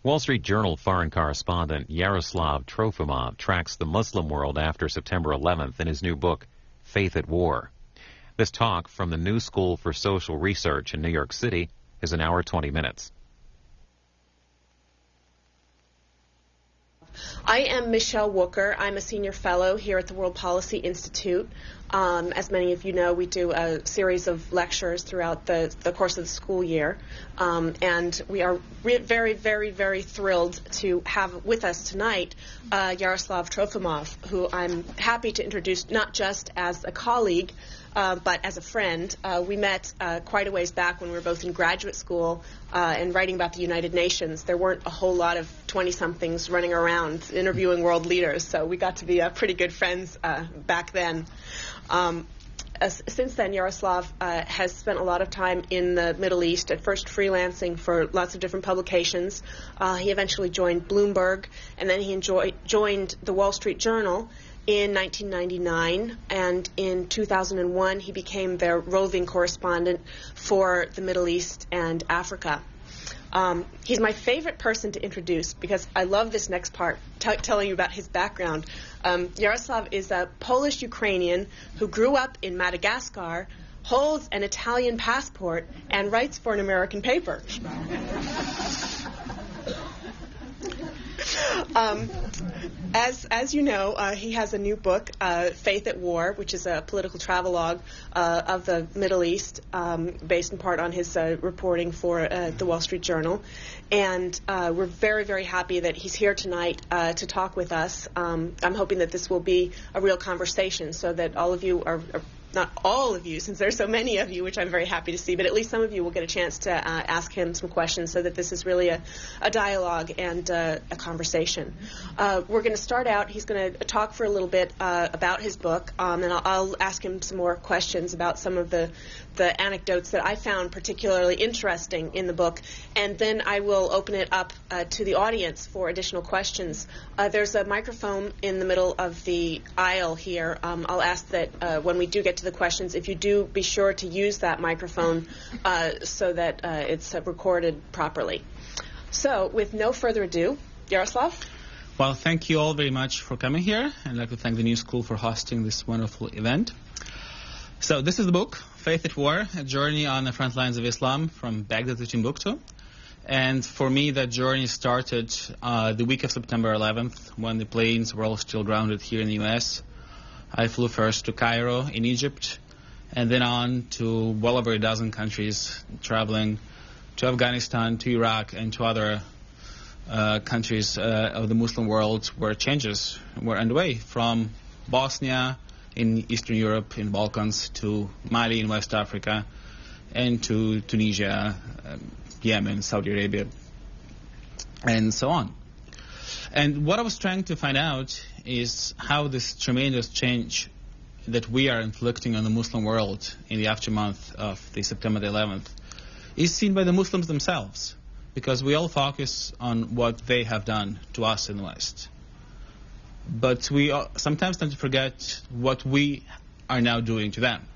Wall Street Journal foreign correspondent Yaroslav Trofimov tracks the Muslim world after September 11th in his new book, Faith at War. This talk from the New School for Social Research in New York City is an hour 20 minutes. I am Michele Wucker. I'm a senior fellow here at the World Policy Institute. As many of you know, we do a series of lectures throughout the course of the school year. And we are very, very, very thrilled to have with us tonight Yaroslav Trofimov, who I'm happy to introduce not just as a colleague, but as a friend. We met quite a ways back when we were both in graduate school and writing about the United Nations. There weren't a whole lot of 20-somethings running around interviewing world leaders, so we got to be pretty good friends back then. Since then, Yaroslav has spent a lot of time in the Middle East, at first freelancing for lots of different publications. He eventually joined Bloomberg, and then he joined the Wall Street Journal in 1999, and in 2001 he became their roving correspondent for the Middle East and Africa. He's my favorite person to introduce because I love this next part, telling you about his background. Yaroslav is a Polish-Ukrainian who grew up in Madagascar, holds an Italian passport, and writes for an American paper. As you know, he has a new book, Faith at War, which is a political travelogue of the Middle East, based in part on his reporting for the Wall Street Journal. And we're very, very happy that he's here tonight to talk with us. I'm hoping that this will be a real conversation so that all of you are not all of you, since there's so many of you, which I'm very happy to see, but at least some of you will get a chance to ask him some questions so that this is really a dialogue and a conversation. We're going to start out, he's going to talk for a little bit about his book, and I'll ask him some more questions about some of the anecdotes that I found particularly interesting in the book, and then I will open it up to the audience for additional questions. There's a microphone in the middle of the aisle here. I'll ask that when we do get to the questions, if you do, be sure to use that microphone so that it's recorded properly. So, with no further ado, Yaroslav? Well, thank you all very much for coming here. I'd like to thank the New School for hosting this wonderful event. So, this is the book, Faith at War, a journey on the Frontlines of Islam from Baghdad to Timbuktu. And for me, that journey started the week of September 11th, when the planes were all still grounded here in the U.S. I flew first to Cairo in Egypt, and then on to well over a dozen countries, traveling to Afghanistan, to Iraq, and to other countries of the Muslim world where changes were underway, from Bosnia in Eastern Europe, in Balkans, to Mali in West Africa, and to Tunisia, Yemen, Saudi Arabia, and so on. And what I was trying to find out is how this tremendous change that we are inflicting on the Muslim world in the aftermath of the September the 11th is seen by the Muslims themselves, because we all focus on what they have done to us in the West. But we sometimes tend to forget what we are now doing to them.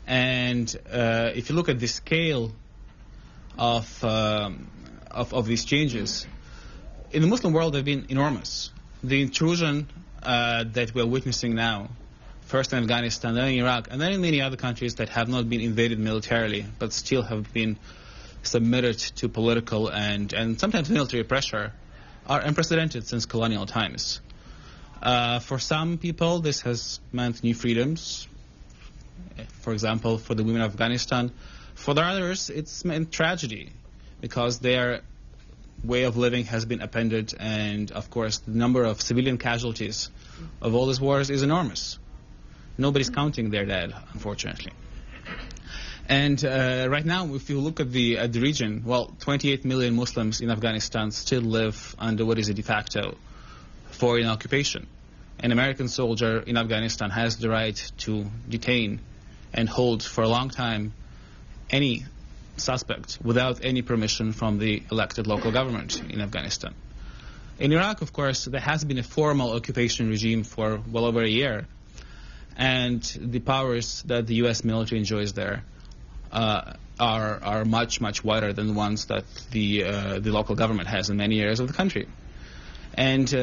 And if you look at the scale of these changes, in the Muslim world, they've been enormous. The intrusion that we're witnessing now, first in Afghanistan, then in Iraq, and then in many other countries that have not been invaded militarily, but still have been submitted to political and sometimes military pressure, are unprecedented since colonial times. For some people, this has meant new freedoms. For example, for the women of Afghanistan. For the others, it's meant tragedy, because their way of living has been upended, and of course the number of civilian casualties of all these wars is enormous. Nobody's counting their dead, unfortunately. And right now, if you look at the region, well, 28 million Muslims in Afghanistan still live under what is a de facto foreign occupation. An American soldier in Afghanistan has the right to detain and hold for a long time any suspect without any permission from the elected local government in Afghanistan. In Iraq, of course, there has been a formal occupation regime for well over a year, and the powers that the U.S. military enjoys there are are much wider than the ones that the local government has in many areas of the country. And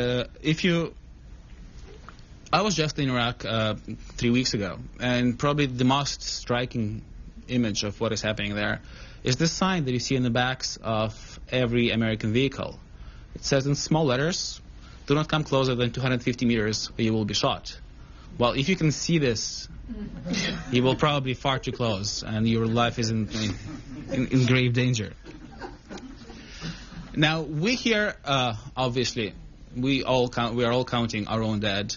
I was just in Iraq 3 weeks ago, and probably the most striking image of what is happening there is this sign that you see in the backs of every American vehicle. It says in small letters, "Do not come closer than 250 meters or you will be shot." Well, if you can see this, you will probably be far too close, and your life is in grave danger. Now, we here, obviously, we are all counting our own dead,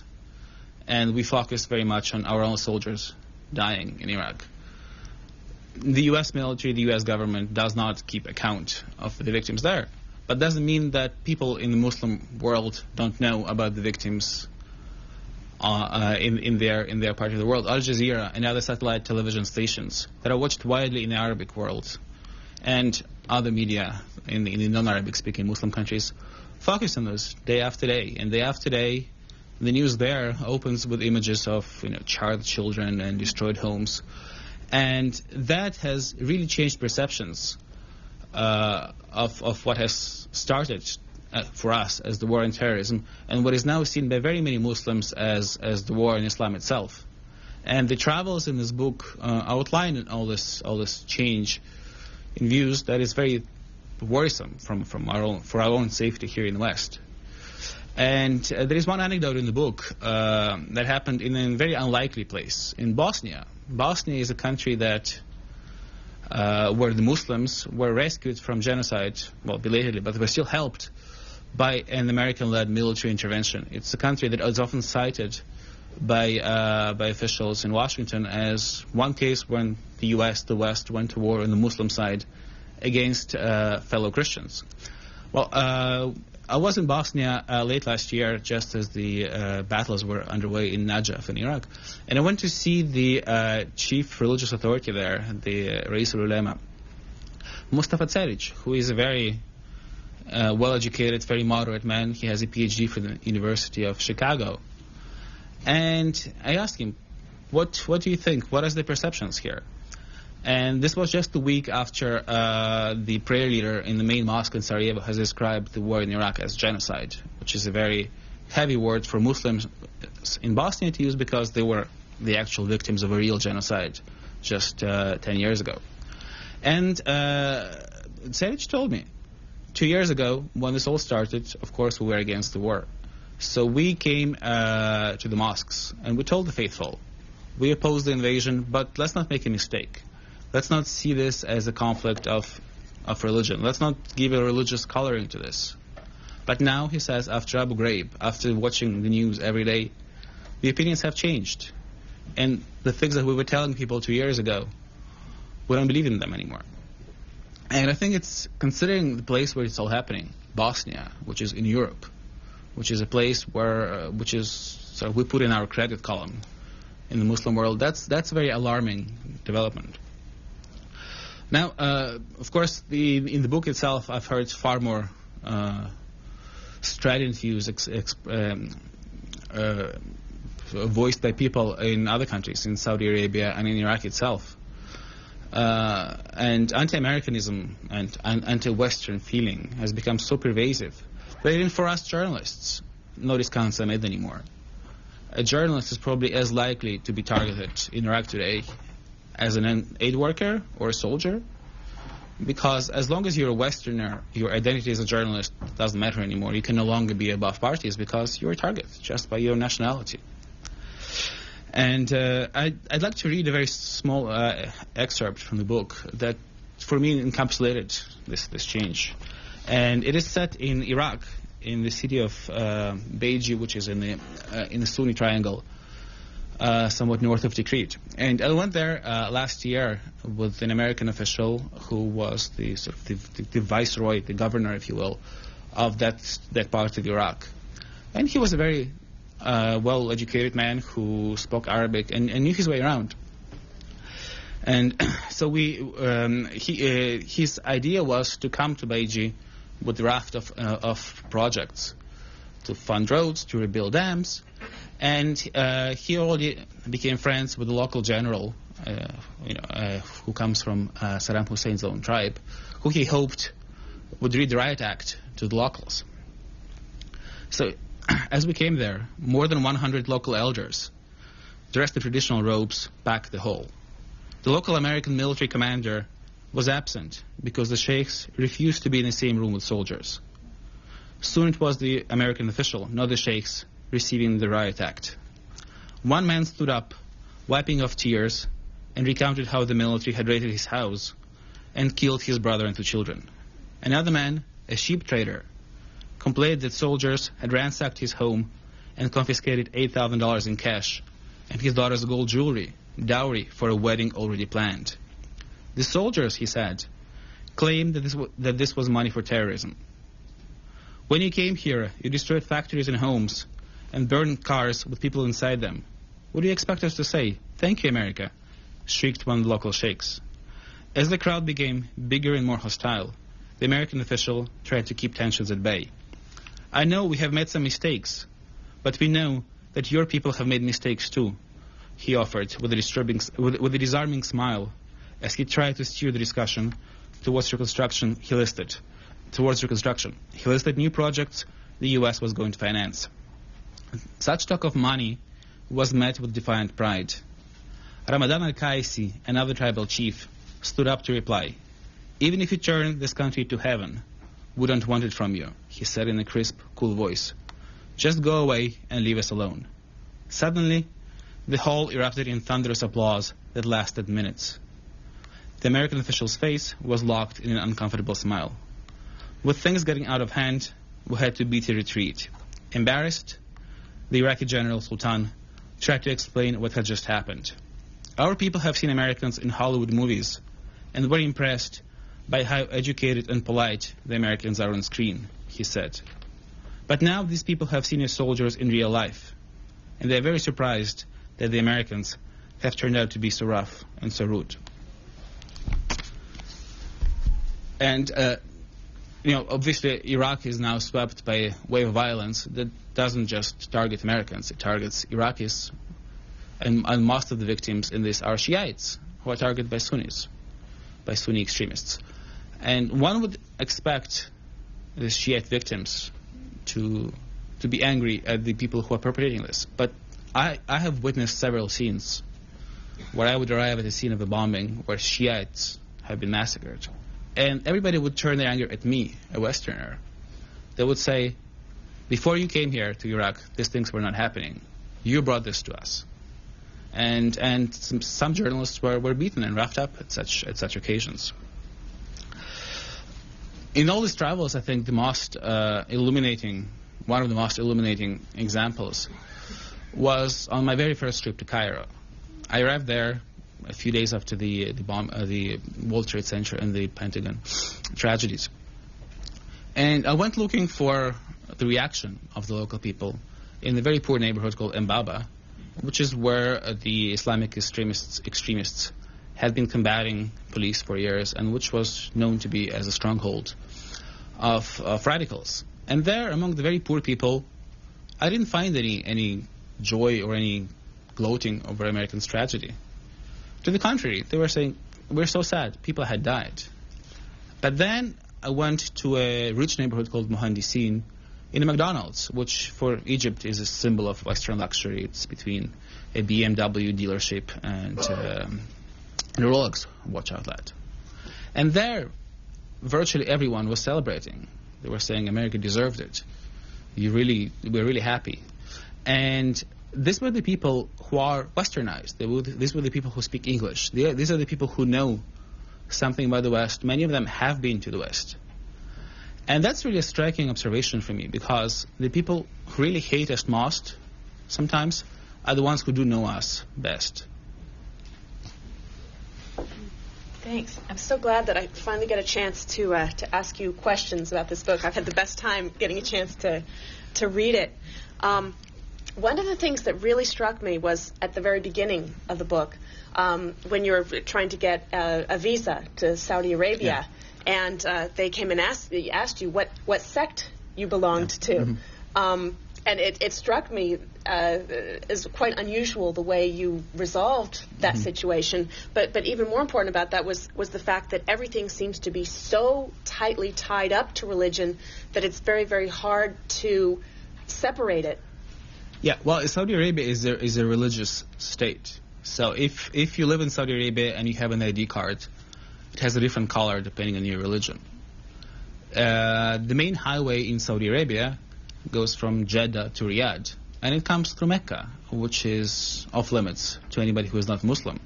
and we focus very much on our own soldiers dying in Iraq. The U.S. military, the U.S. government does not keep account of the victims there, but doesn't mean that people in the Muslim world don't know about the victims in their part of the world. Al Jazeera and other satellite television stations that are watched widely in the Arabic world and other media in the non-Arabic speaking Muslim countries focus on this day after day. And day after day, the news there opens with images of charred children and destroyed homes. And that has really changed perceptions of what has started for us as the war on terrorism, and what is now seen by very many Muslims as the war in Islam itself. And the travels in this book outline all this change in views that is very worrisome for our own safety here in the West. And there is one anecdote in the book that happened in a very unlikely place, in Bosnia. Bosnia is a country that where the Muslims were rescued from genocide, well, belatedly, but they were still helped by an American-led military intervention. It's a country that is often cited by officials in Washington as one case when the West went to war on the Muslim side against fellow Christians. Well, I was in Bosnia late last year, just as the battles were underway in Najaf in Iraq, and I went to see the chief religious authority there, the Rais al-Ulema, Mustafa Ceric, who is a very well-educated, very moderate man. He has a PhD from the University of Chicago. And I asked him, what do you think? What are the perceptions here? And this was just a week after the prayer leader in the main mosque in Sarajevo has described the war in Iraq as genocide, which is a very heavy word for Muslims in Bosnia to use because they were the actual victims of a real genocide just 10 years ago. And Ceric told me, 2 years ago, when this all started, of course, we were against the war. So we came to the mosques and we told the faithful, we oppose the invasion, but let's not make a mistake. Let's not see this as a conflict of religion. Let's not give a religious coloring to this. But now, he says, after Abu Ghraib, after watching the news every day, the opinions have changed. And the things that we were telling people 2 years ago, we don't believe in them anymore. And I think it's, considering the place where it's all happening, Bosnia, which is in Europe, which is a place where, which is sort of we put in our credit column in the Muslim world, that's a very alarming development. Now, of course, in the book itself, I've heard far more strident views voiced by people in other countries, in Saudi Arabia and in Iraq itself. And anti-Americanism and anti-Western feeling has become so pervasive that even for us journalists, no discounts are made anymore. A journalist is probably as likely to be targeted in Iraq today as an aid worker or a soldier, because as long as you're a Westerner, your identity as a journalist doesn't matter anymore. You can no longer be above parties because you're a target just by your nationality. And I'd like to read a very small excerpt from the book that, for me, encapsulated this change. And it is set in Iraq, in the city of Beiji, which is in the Sunni Triangle, somewhat north of Tikrit. And I went there last year with an American official who was the sort of the viceroy, the governor, if you will, of that part of Iraq. And he was a very well-educated man who spoke Arabic and knew his way around. And so his idea was to come to Beiji with a raft of projects to fund roads, to rebuild dams, and he already became friends with the local general who comes from Saddam Hussein's own tribe, who he hoped would read the riot act to the locals. So, as we came there, more than 100 local elders, dressed in traditional robes, packed the hall. The local American military commander was absent because the sheikhs refused to be in the same room with soldiers. Soon it was the American official, not the sheikhs, receiving the riot act. One man stood up, wiping off tears, and recounted how the military had raided his house and killed his brother and 2 children. Another man, a sheep trader, complained that soldiers had ransacked his home and confiscated $8,000 in cash and his daughter's gold jewelry, dowry for a wedding already planned. The soldiers, he said, claimed that this was money for terrorism. When you came here, you destroyed factories and homes and burned cars with people inside them. What do you expect us to say? Thank you, America, shrieked one of the local sheikhs. As the crowd became bigger and more hostile, the American official tried to keep tensions at bay. I know we have made some mistakes, but we know that your people have made mistakes too, he offered with a disarming smile as he tried to steer the discussion towards reconstruction. He listed new projects the U.S. was going to finance. Such talk of money was met with defiant pride. Ramadan al-Qaisi, another tribal chief, stood up to reply. Even if you turn this country to heaven, we don't want it from you, he said in a crisp, cool voice. Just go away and leave us alone. Suddenly, the hall erupted in thunderous applause that lasted minutes. The American official's face was locked in an uncomfortable smile. With things getting out of hand, we had to beat a retreat. Embarrassed, the Iraqi general Sultan tried to explain what had just happened. Our people have seen Americans in Hollywood movies and were impressed by how educated and polite the Americans are on screen, he said. But now these people have seen your soldiers in real life, and they are very surprised that the Americans have turned out to be so rough and so rude. And, obviously Iraq is now swept by a wave of violence that doesn't just target Americans, it targets Iraqis, and most of the victims in this are Shiites, who are targeted by Sunnis, by Sunni extremists. And one would expect the Shiite victims to be angry at the people who are perpetrating this. But I have witnessed several scenes where I would arrive at the scene of a bombing where Shiites have been massacred. And everybody would turn their anger at me, a Westerner. They would say, before you came here to Iraq, these things were not happening. You brought this to us. And some journalists were beaten and roughed up at such occasions. In all these travels, I think one of the most illuminating examples was on my very first trip to Cairo. I arrived there a few days after the World Trade Center and the Pentagon tragedies. And I went looking for the reaction of the local people in a very poor neighborhood called Mbaba, which is where the Islamic extremists had been combating police for years, and which was known to be as a stronghold of radicals. And there, among the very poor people, I didn't find any joy or any gloating over Americans' tragedy. To the contrary, they were saying, we're so sad, people had died. But then I went to a rich neighborhood called Mohandisin in a McDonald's, which for Egypt is a symbol of Western luxury. It's between a BMW dealership and a Rolex watch outlet. And there, virtually everyone was celebrating. They were saying America deserved it. We're really happy. And these were the people who are Westernized. These were the people who speak English. These are the people who know something about the West. Many of them have been to the West. And that's really a striking observation for me, because the people who really hate us most sometimes are the ones who do know us best. Thanks. I'm so glad that I finally get a chance to ask you questions about this book. I've had the best time getting a chance to read it. One of the things that really struck me was at the very beginning of the book, when you were trying to get a visa to Saudi Arabia, and they came and asked you what sect you belonged to. Mm-hmm. And it struck me as quite unusual the way you resolved that situation. But even more important about that was the fact that everything seems to be so tightly tied up to religion that it's very, very hard to separate it. Yeah, well, Saudi Arabia is a religious state. So if you live in Saudi Arabia and you have an ID card, it has a different color depending on your religion. The main highway in Saudi Arabia goes from Jeddah to Riyadh, and it comes through Mecca, which is off limits to anybody who is not Muslim.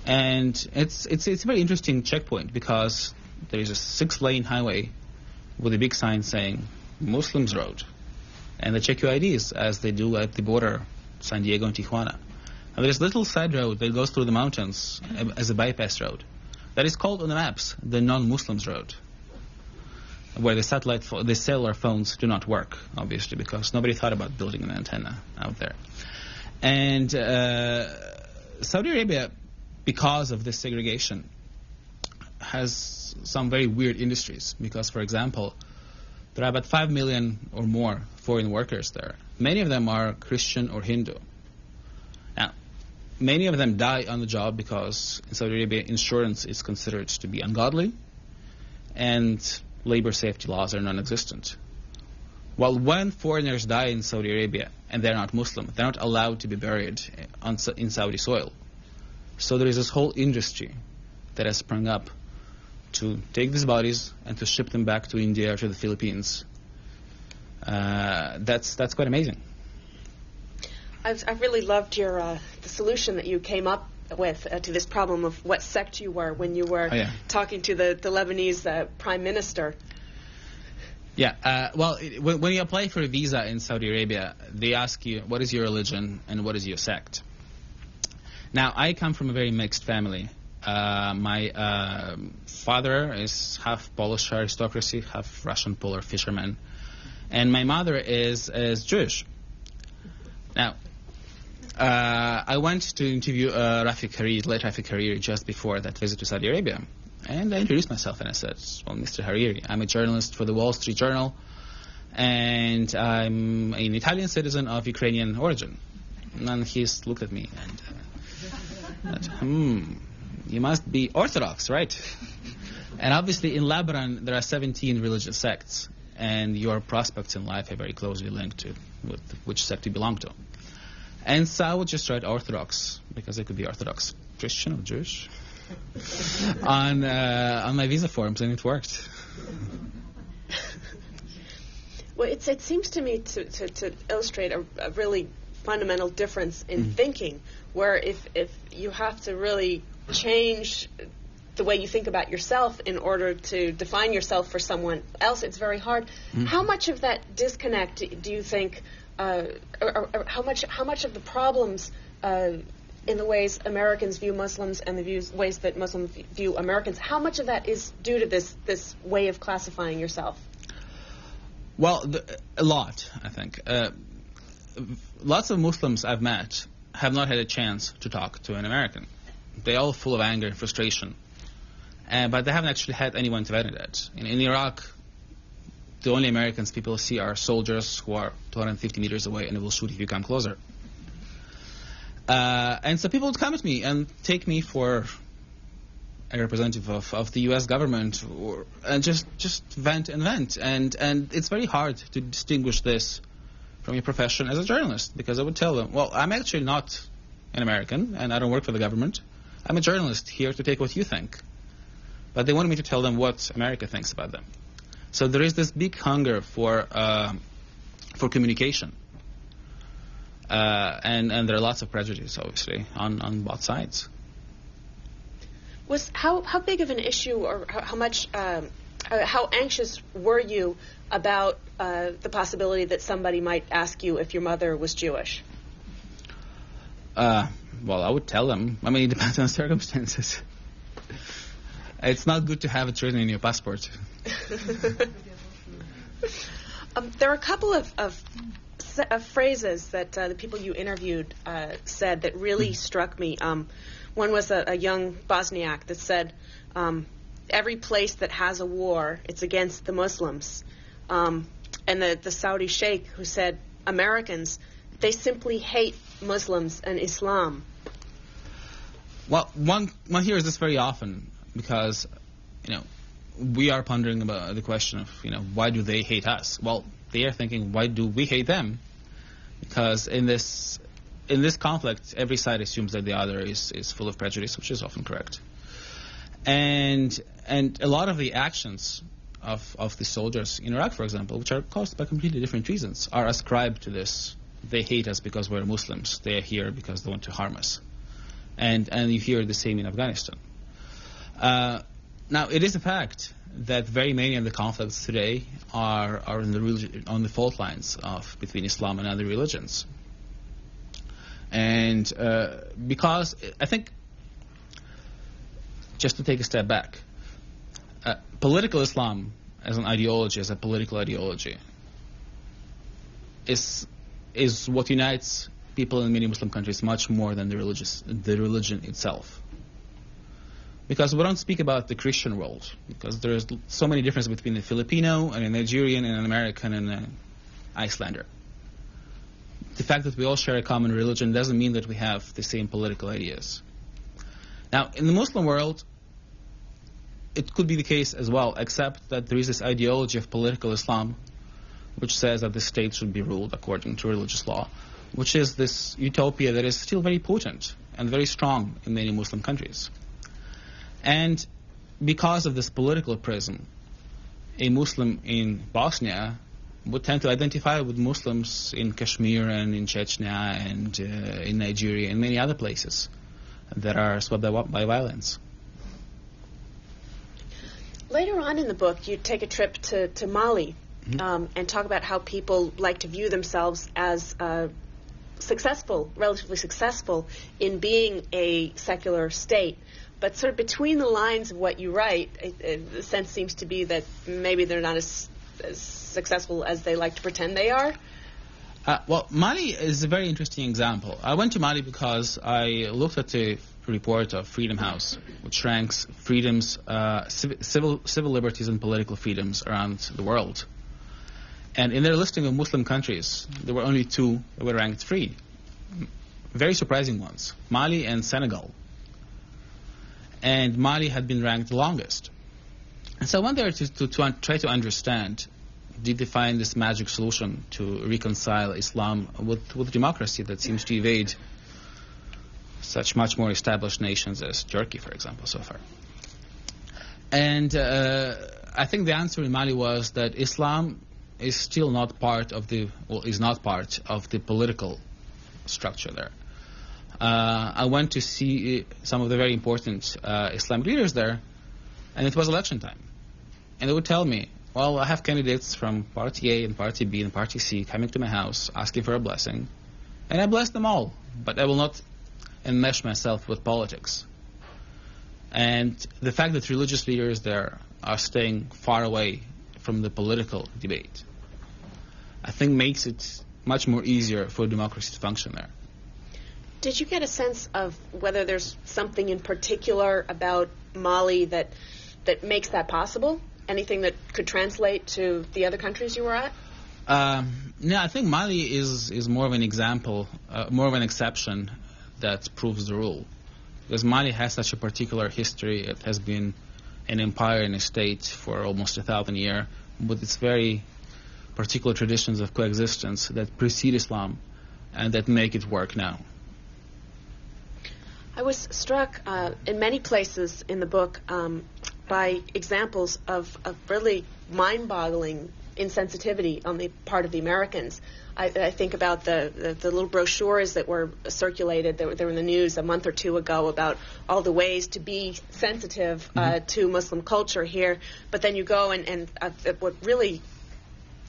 And it's a very interesting checkpoint because there is a 6-lane highway with a big sign saying Muslims Road, and they check your IDs as they do at the border, San Diego and Tijuana. And there's a little side road that goes through the mountains as a bypass road that is called on the maps the non-Muslims road, where the cellular phones do not work, obviously, because nobody thought about building an antenna out there. And Saudi Arabia, because of this segregation, has some very weird industries. Because, for example, there are about 5 million or more foreign workers there. Many of them are Christian or Hindu. Now, many of them die on the job because in Saudi Arabia, insurance is considered to be ungodly, and labor safety laws are non-existent. Well, when foreigners die in Saudi Arabia and they're not Muslim, they're not allowed to be buried in Saudi soil. So there is this whole industry that has sprung up to take these bodies and to ship them back to India or to the Philippines. That's quite amazing. I've really loved your the solution that you came up with to this problem of what sect you were when you were talking to the Lebanese prime minister. Yeah, well, when you apply for a visa in Saudi Arabia, they ask you, what is your religion and what is your sect? Now, I come from a very mixed family. My father is half Polish aristocracy, half Russian polar fisherman, and my mother is Jewish. Now, I went to interview late Rafiq Hariri, just before that visit to Saudi Arabia. And I introduced myself and I said, well, Mr. Hariri, I'm a journalist for the Wall Street Journal, and I'm an Italian citizen of Ukrainian origin. And he looked at me and said, you must be Orthodox, right? And obviously in Lebanon there are 17 religious sects, and your prospects in life are very closely linked to which sect you belong to. And so I would just write Orthodox, because it could be Orthodox Christian or Jewish, on my visa forms, and it worked. Well, it seems to me to illustrate a really fundamental difference in thinking, where if you have to really change the way you think about yourself in order to define yourself for someone else, it's very hard. How much of that disconnect do you think, or how much of the problems in the ways Americans view Muslims and the ways that Muslims view Americans, how much of that is due to this way of classifying yourself? Well, a lot, I think. Lots of Muslims I've met have not had a chance to talk to an American. They're all full of anger and frustration. But they haven't actually had anyone to vent it. In Iraq, the only Americans people see are soldiers who are 250 meters away and they will shoot if you come closer. And so people would come at me and take me for a representative of the U.S. government, and just vent. And it's very hard to distinguish this from your profession as a journalist, because I would tell them, well, I'm actually not an American, and I don't work for the government. I'm a journalist here to take what you think. But they wanted me to tell them what America thinks about them. So there is this big hunger for communication. And there are lots of prejudice, obviously, on both sides. How big of an issue, or how anxious were you about the possibility that somebody might ask you if your mother was Jewish? Well, I would tell them. I mean, it depends on circumstances. It's not good to have it written in your passport. There are a couple of phrases that the people you interviewed said that really struck me. One was a young Bosniak that said, every place that has a war, it's against the Muslims. And the Saudi sheikh who said, Americans, they simply hate Muslims and Islam? Well, one hears this very often because, we are pondering about the question of, why do they hate us? Well, they are thinking, why do we hate them? Because in this conflict, every side assumes that the other is full of prejudice, which is often correct. And a lot of the actions of the soldiers in Iraq, for example, which are caused by completely different reasons, are ascribed to this. They hate us because we're Muslims. They are here because they want to harm us. And you hear the same in Afghanistan. Now, it is a fact that very many of the conflicts today are on the fault lines between Islam and other religions. And because I think, just to take a step back, political Islam as an ideology, as a political ideology, is what unites people in many Muslim countries much more than the religion itself. Because we don't speak about the Christian world, because there's so many differences between a Filipino and a Nigerian and an American and an Icelander. The fact that we all share a common religion doesn't mean that we have the same political ideas. Now, in the Muslim world, it could be the case as well, except that there is this ideology of political Islam, which says that the state should be ruled according to religious law, which is this utopia that is still very potent and very strong in many Muslim countries. And because of this political prism, a Muslim in Bosnia would tend to identify with Muslims in Kashmir and in Chechnya and in Nigeria and many other places that are swept by violence. Later on in the book, you take a trip to Mali and talk about how people like to view themselves as relatively successful in being a secular state. But sort of between the lines of what you write, the sense seems to be that maybe they're not as successful as they like to pretend they are. Well, Mali is a very interesting example. I went to Mali because I looked at the report of Freedom House, which ranks freedoms, civil liberties and political freedoms around the world. And in their listing of Muslim countries, there were only two that were ranked free. Very surprising ones, Mali and Senegal. And Mali had been ranked the longest. And so I went there to try to understand, did they find this magic solution to reconcile Islam with democracy that seems to evade such much more established nations as Turkey, for example, so far. And I think the answer in Mali was that Islam is still not part of the political structure there. I went to see some of the very important Islamic leaders there, and it was election time. And they would tell me, well, I have candidates from Party A and Party B and Party C coming to my house asking for a blessing, and I bless them all, but I will not enmesh myself with politics. And the fact that religious leaders there are staying far away from the political debate, I think makes it much more easier for democracy to function there. Did you get a sense of whether there's something in particular about Mali that makes that possible? Anything that could translate to the other countries you were at? No, I think Mali is more of an example, more of an exception that proves the rule. Because Mali has such a particular history. It has been an empire and a state for almost 1,000 years, with its very particular traditions of coexistence that precede Islam and that make it work now. I was struck in many places in the book by examples of really mind-boggling insensitivity on the part of the Americans. I think about the little brochures that were circulated, that were in the news a month or two ago about all the ways to be sensitive to Muslim culture here. But then you go and what really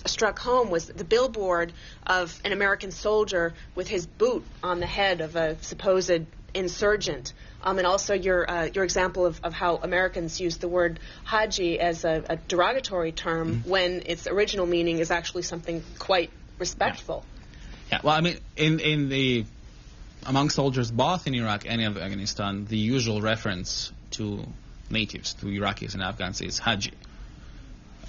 struck home was the billboard of an American soldier with his boot on the head of a supposed insurgent. And also your example of how Americans use the word Haji as a derogatory term when its original meaning is actually something quite respectful. Yeah. Well, I mean, among soldiers both in Iraq and in Afghanistan, the usual reference to natives, to Iraqis and Afghans, is Haji.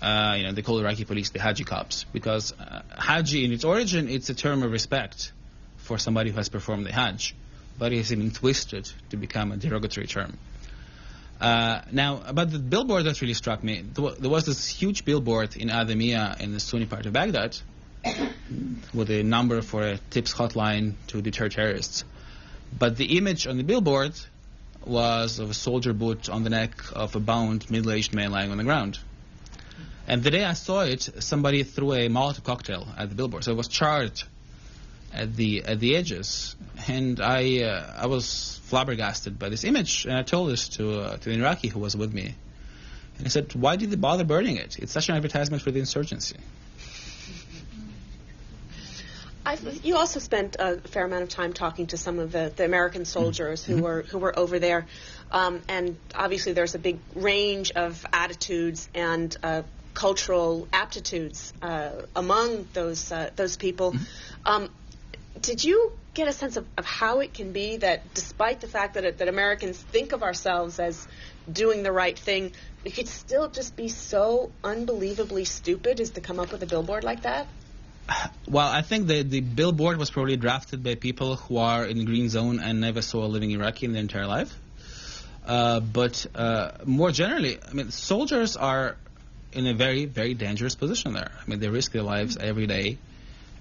They call Iraqi police the Haji cops, because Haji, in its origin, it's a term of respect for somebody who has performed the Hajj, but it has been twisted to become a derogatory term. Now, about the billboard, that really struck me. There was this huge billboard in Adamiyah in the Sunni part of Baghdad with a number for a tips hotline to deter terrorists. But the image on the billboard was of a soldier boot on the neck of a bound middle-aged man lying on the ground. And the day I saw it, somebody threw a Molotov cocktail at the billboard, so it was charred at the edges. And I was flabbergasted by this image, and I told this to an Iraqi who was with me. And he said, "Why did they bother burning it? It's such an advertisement for the insurgency." You also spent a fair amount of time talking to some of the American soldiers who were over there, and obviously there's a big range of attitudes and cultural aptitudes among those people. Did you get a sense of how it can be that, despite the fact that Americans think of ourselves as doing the right thing, we could still just be so unbelievably stupid as to come up with a billboard like that? Well, I think the billboard was probably drafted by people who are in the green zone and never saw a living Iraqi in their entire life. But more generally, I mean, soldiers are in a very, very dangerous position there. I mean, they risk their lives every day,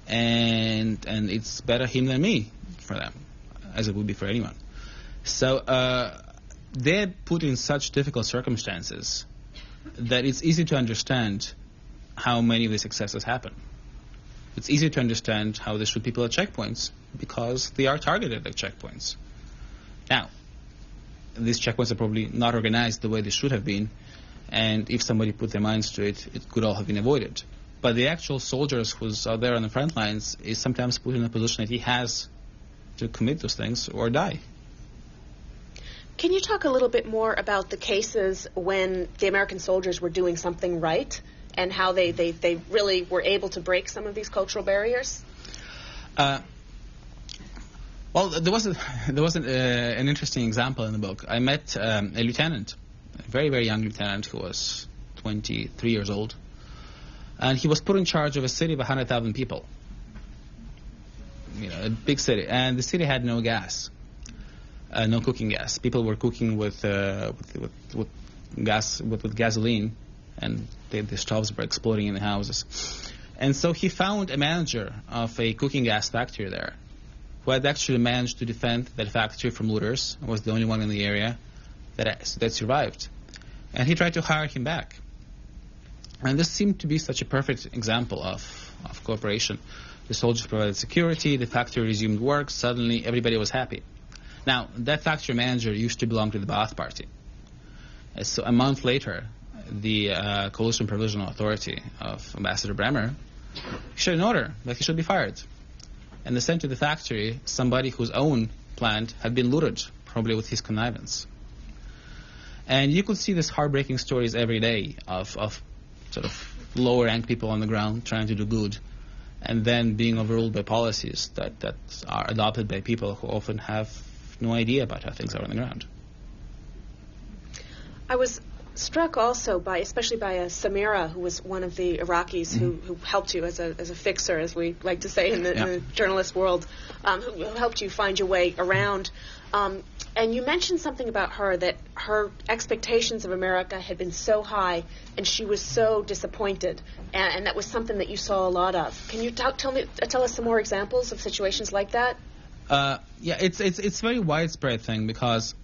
and it's better him than me for them, as it would be for anyone. So they're put in such difficult circumstances that it's easy to understand how many of these excesses happen. It's easy to understand how they shoot people at checkpoints, because they are targeted at checkpoints. Now, these checkpoints are probably not organized the way they should have been, and if somebody put their minds to it, it could all have been avoided. But the actual soldiers who's out there on the front lines is sometimes put in a position that he has to commit those things or die. Can you talk a little bit more about the cases when the American soldiers were doing something right, and how they really were able to break some of these cultural barriers? Well, there was an interesting example in the book. I met a lieutenant, a very, very young lieutenant who was 23 years old, and he was put in charge of a city of 100,000 people, a big city, and the city had no gas, no cooking gas. People were cooking with gasoline, and the stoves were exploding in the houses. And so he found a manager of a cooking gas factory there, who had actually managed to defend that factory from looters, and was the only one in the area that survived. And he tried to hire him back. And this seemed to be such a perfect example of cooperation. The soldiers provided security, the factory resumed work, suddenly everybody was happy. Now, that factory manager used to belong to the Ba'ath Party. So a month later, the Coalition Provisional Authority of Ambassador Bremer issued an order that he should be fired. And they sent to the factory somebody whose own plant had been looted, probably with his connivance. And you could see these heartbreaking stories every day of sort of lower-ranked people on the ground trying to do good, and then being overruled by policies that are adopted by people who often have no idea about how things are on the ground. I was struck also especially by Samira, who was one of the Iraqis who helped you as a fixer, as we like to say in the journalist world, who helped you find your way around. And you mentioned something about her, that her expectations of America had been so high, and she was so disappointed, and that was something that you saw a lot of. Can you tell us some more examples of situations like that? Yeah, it's a very widespread thing, because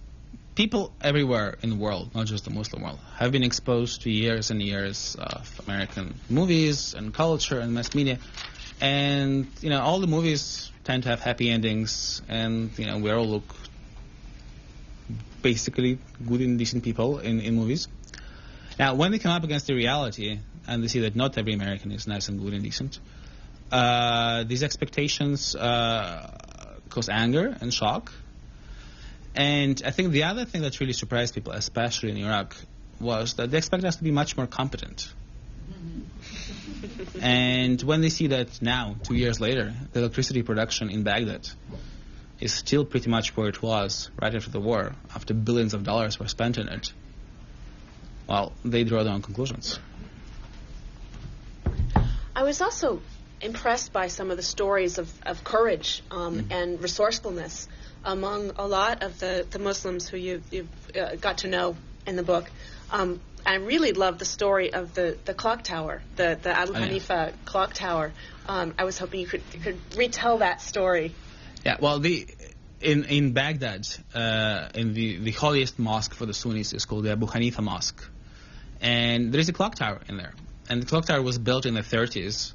people everywhere in the world, not just the Muslim world, have been exposed to years and years of American movies and culture and mass media. And, all the movies tend to have happy endings, and, we all look basically good and decent people in movies. Now, when they come up against the reality, and they see that not every American is nice and good and decent, these expectations cause anger and shock. And I think the other thing that really surprised people, especially in Iraq, was that they expected us to be much more competent. And when they see that now, 2 years later, the electricity production in Baghdad is still pretty much where it was right after the war, after billions of dollars were spent in it, well, they draw their own conclusions. I was also impressed by some of the stories of courage and resourcefulness among a lot of the Muslims who you've got to know in the book. I really love the story of the clock tower, the Abu Hanifa clock tower. I was hoping you could retell that story. Yeah, well, in Baghdad, in the holiest mosque for the Sunnis is called the Abu Hanifa Mosque. And there is a clock tower in there. And the clock tower was built in the 30s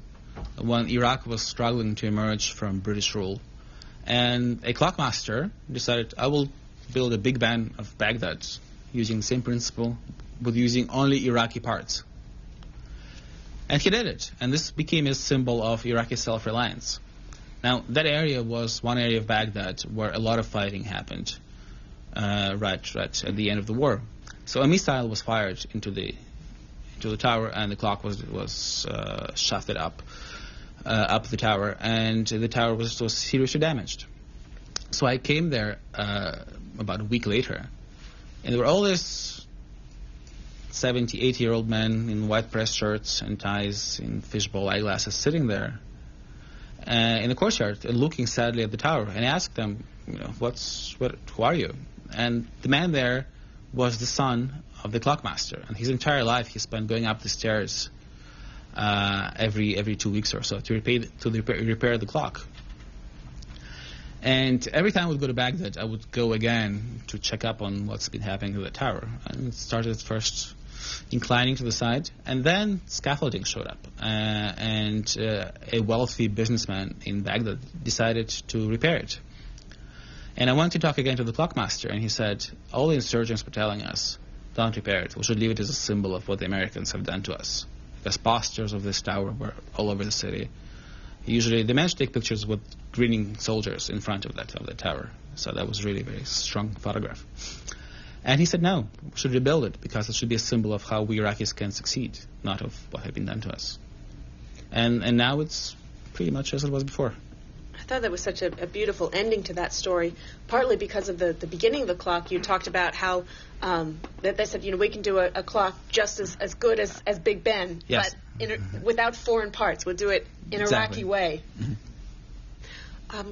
when Iraq was struggling to emerge from British rule. And a clockmaster decided, I will build a big band of Baghdad using the same principle, but using only Iraqi parts. And he did it. And this became a symbol of Iraqi self-reliance. Now, that area was one area of Baghdad where a lot of fighting happened right at the end of the war. So a missile was fired into the tower, and the clock was shafted up the tower, and the tower was seriously damaged. So I came there about a week later, and there were all these 70, 80-year-old men in white press shirts and ties in fishbowl eyeglasses sitting there in the courtyard and looking sadly at the tower. And I asked them, who are you? And the man there was the son of the clockmaster, and his entire life he spent going up the stairs every 2 weeks or so to repair the clock. And every time I would go to Baghdad, I would go again to check up on what's been happening to the tower. And it started first inclining to the side, and then scaffolding showed up, and a wealthy businessman in Baghdad decided to repair it. And I went to talk again to the clockmaster, and he said, all the insurgents were telling us, don't repair it. We should leave it as a symbol of what the Americans have done to us. Because posters of this tower were all over the city. Usually they managed to take pictures with grinning soldiers in front of that tower. So that was really a very strong photograph. And he said, no, we should rebuild it because it should be a symbol of how we Iraqis can succeed, not of what had been done to us. And now it's pretty much as it was before. I thought that was such a beautiful ending to that story, partly because of the beginning of the clock. You talked about how they said, we can do a clock just as good as Big Ben, yes, but without foreign parts. We'll do it in exactly. Iraqi way. Mm-hmm.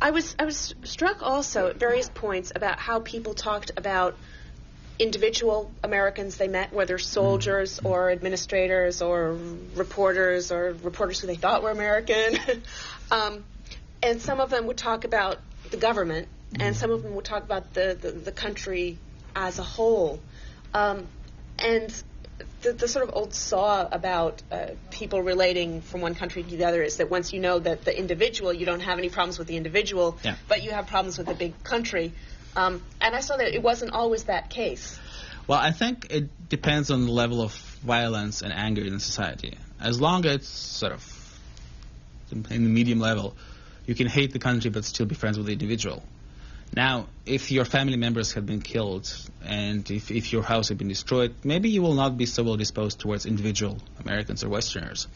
I was struck also at various points about how people talked about individual Americans they met, whether soldiers or administrators or reporters who they thought were American. And some of them would talk about the government, and some of them would talk about the country as a whole. And the sort of old saw about people relating from one country to the other is that once you know that the individual, you don't have any problems with the individual, but you have problems with the big country. And I saw that it wasn't always that case. Well, I think it depends on the level of violence and anger in society. As long as it's sort of in the medium level, you can hate the country but still be friends with the individual. Now, if your family members have been killed and if your house had been destroyed, maybe you will not be so well disposed towards individual Americans or Westerners.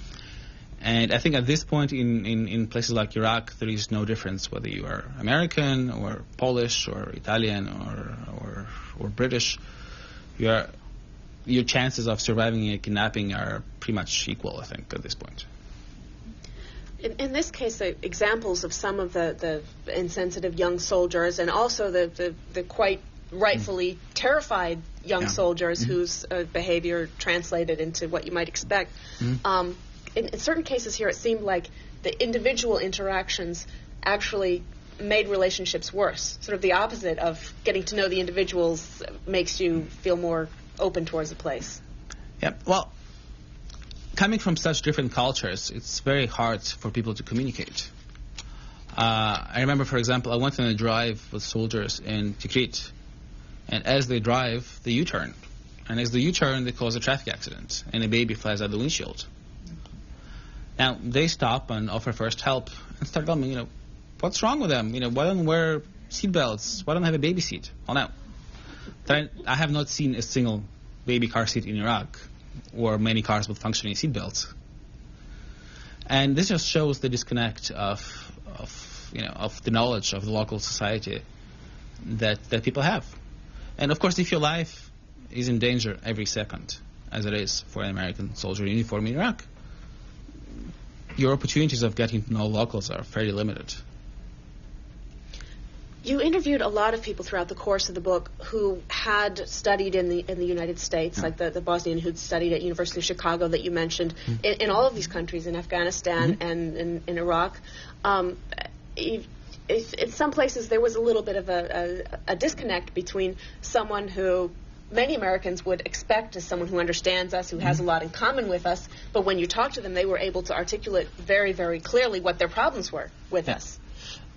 And I think at this point in places like Iraq, there is no difference whether you are American or Polish or Italian or British. Your chances of surviving a kidnapping are pretty much equal, I think, at this point. In this case, examples of some of the insensitive young soldiers, and also the quite rightfully terrified young soldiers whose behavior translated into what you might expect. In certain cases here, it seemed like the individual interactions actually made relationships worse. Sort of the opposite of getting to know the individuals makes you feel more open towards the place. Yeah, well, coming from such different cultures, it's very hard for people to communicate. I remember, for example, I went on a drive with soldiers in Tikrit, and as they drive, they U-turn. And as they U-turn, they cause a traffic accident, and a baby flies out the windshield. Now, they stop and offer first help and start telling me, what's wrong with them? Why don't wear seatbelts? Why don't have a baby seat? Well, now, I have not seen a single baby car seat in Iraq or many cars with functioning seatbelts. And this just shows the disconnect of the knowledge of the local society that people have. And of course, if your life is in danger every second, as it is for an American soldier in uniform in Iraq, your opportunities of getting to know locals are fairly limited. You interviewed a lot of people throughout the course of the book who had studied in the United States, like the Bosnian who'd studied at University of Chicago that you mentioned, in all of these countries, in Afghanistan and in Iraq. In some places there was a little bit of a disconnect between someone who many Americans would expect as someone who understands us, who has a lot in common with us, but when you talk to them, they were able to articulate very, very clearly what their problems were with us.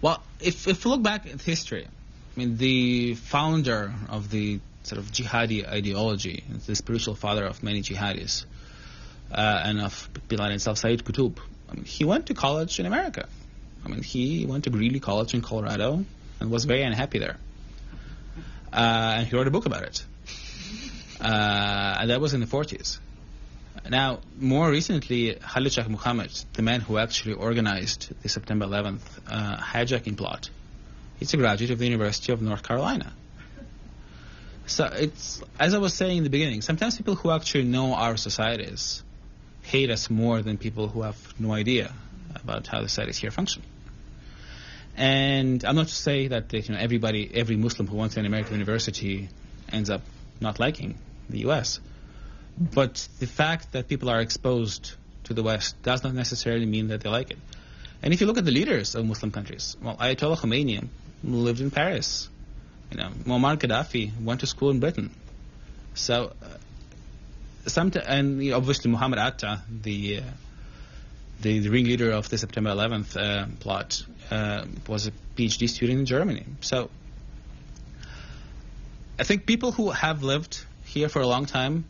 Well, if you look back at history, I mean, the founder of the sort of jihadi ideology, the spiritual father of many jihadis, and of Bilal himself, Sayyid Qutb, I mean, he went to college in America. I mean, he went to Greeley College in Colorado and was very unhappy there. And he wrote a book about it. And that was in the 40s. Now, more recently, Khalid Sheikh Mohammed, the man who actually organized the September 11th hijacking plot, he's a graduate of the University of North Carolina. So it's, as I was saying in the beginning, sometimes people who actually know our societies hate us more than people who have no idea about how the societies here function. And I'm not to say that every Muslim who went to an American university ends up not liking the U.S., but the fact that people are exposed to the West does not necessarily mean that they like it. And if you look at the leaders of Muslim countries, well, Ayatollah Khomeini lived in Paris. Muammar Gaddafi went to school in Britain. So, obviously Muhammad Atta, the ringleader of the September 11th plot, was a PhD student in Germany. So, I think people who have lived here for a long time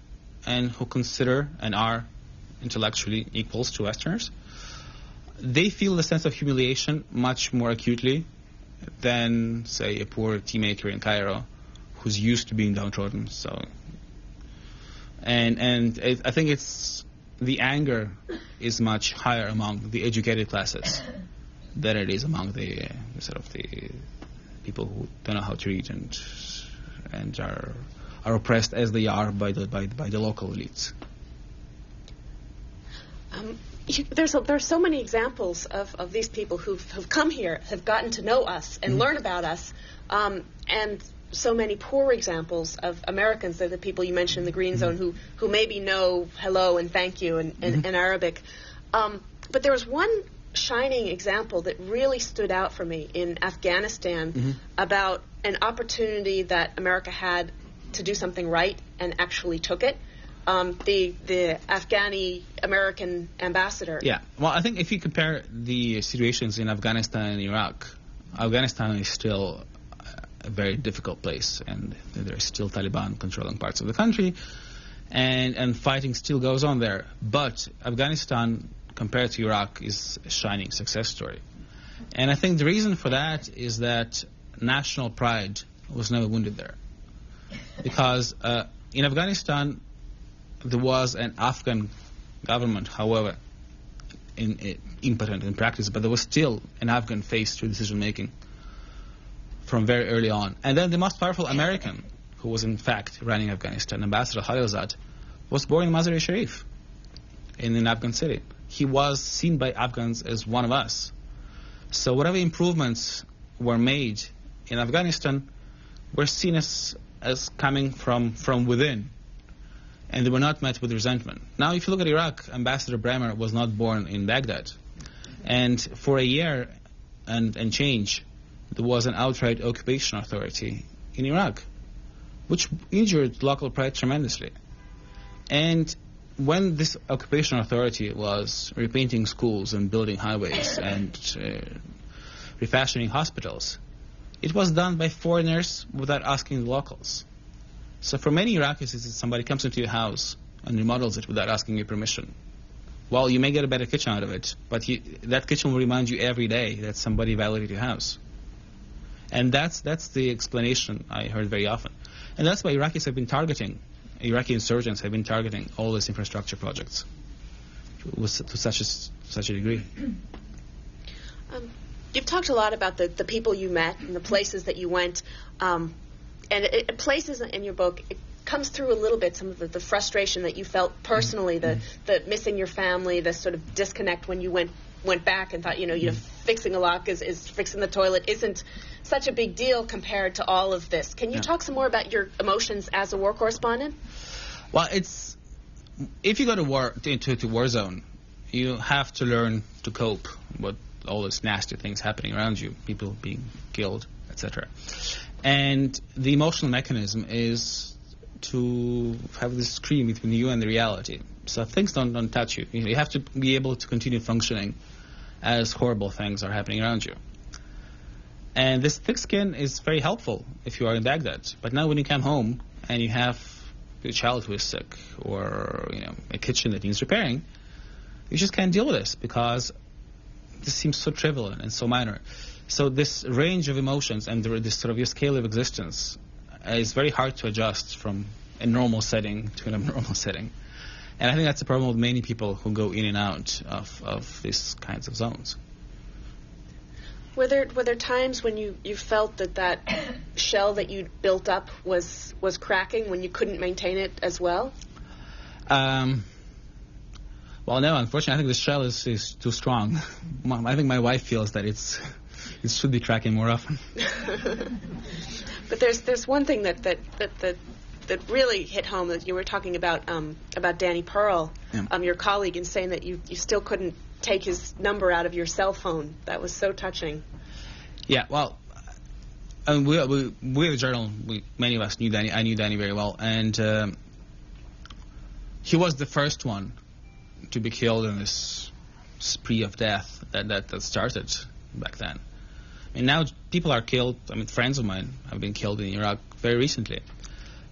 and who consider and are intellectually equals to Westerners, they feel the sense of humiliation much more acutely than, say, a poor tea maker in Cairo who's used to being downtrodden. So, and I think it's the anger is much higher among the educated classes than it is among the people who don't know how to read and are oppressed as they are by the local elites. There's so many examples of these people who've come here, have gotten to know us and learn about us, and so many poor examples of Americans. They're the people you mentioned in the Green Zone who maybe know hello and thank you in Arabic. But there was one shining example that really stood out for me in Afghanistan about an opportunity that America had to do something right and actually took it. The Afghani American ambassador. Yeah, well, I think if you compare the situations in Afghanistan and Iraq, Afghanistan is still a very difficult place, and there's still Taliban controlling parts of the country, and fighting still goes on there. But Afghanistan, compared to Iraq, is a shining success story. And I think the reason for that is that national pride was never wounded there. Because in Afghanistan, there was an Afghan government, however, impotent in practice, but there was still an Afghan face to decision-making from very early on. And then the most powerful American, who was in fact running Afghanistan, Ambassador Khalilzad, was born in Mazar-e Sharif, in an Afghan city. He was seen by Afghans as one of us. So whatever improvements were made in Afghanistan were seen as coming from within, and they were not met with resentment. Now, if you look at Iraq, Ambassador Bremer was not born in Baghdad, and for a year and change, there was an outright occupation authority in Iraq, which injured local pride tremendously. And when this occupation authority was repainting schools and building highways and refashioning hospitals, it was done by foreigners without asking the locals. So for many Iraqis, it's somebody comes into your house and remodels it without asking your permission. Well, you may get a better kitchen out of it, but that kitchen will remind you every day that somebody violated your house. And that's the explanation I heard very often. And that's why Iraqi insurgents have been targeting all these infrastructure projects to such a degree. You've talked a lot about the people you met and the places that you went, and places in your book comes through a little bit, some of the frustration that you felt personally, the missing your family, the sort of disconnect when you went back and thought, fixing a lock is fixing the toilet isn't such a big deal compared to all of this. Can you talk some more about your emotions as a war correspondent? Well, if you go to war to war zone, you have to learn to cope with all these nasty things happening around you, people being killed, etc. And the emotional mechanism is to have this screen between you and the reality. So things don't touch you. You have to be able to continue functioning as horrible things are happening around you. And this thick skin is very helpful if you are in Baghdad. But now when you come home and you have a child who is sick or a kitchen that needs repairing, you just can't deal with this because this seems so trivial and so minor. So this range of emotions and this sort of your scale of existence is very hard to adjust from a normal setting to an abnormal setting. And I think that's the problem with many people who go in and out of these kinds of zones. Were there times when you felt that shell that you built up was cracking, when you couldn't maintain it as well? Well, no, unfortunately, I think the shell is too strong. I think my wife feels that it should be cracking more often. But there's one thing that really hit home, that you were talking about Danny Pearl, your colleague, and saying that you still couldn't take his number out of your cell phone. That was so touching. Yeah, well, we at the Journal, many of us knew Danny. I knew Danny very well, and he was the first one to be killed in this spree of death that started back then. And now people are killed. I mean, friends of mine have been killed in Iraq very recently.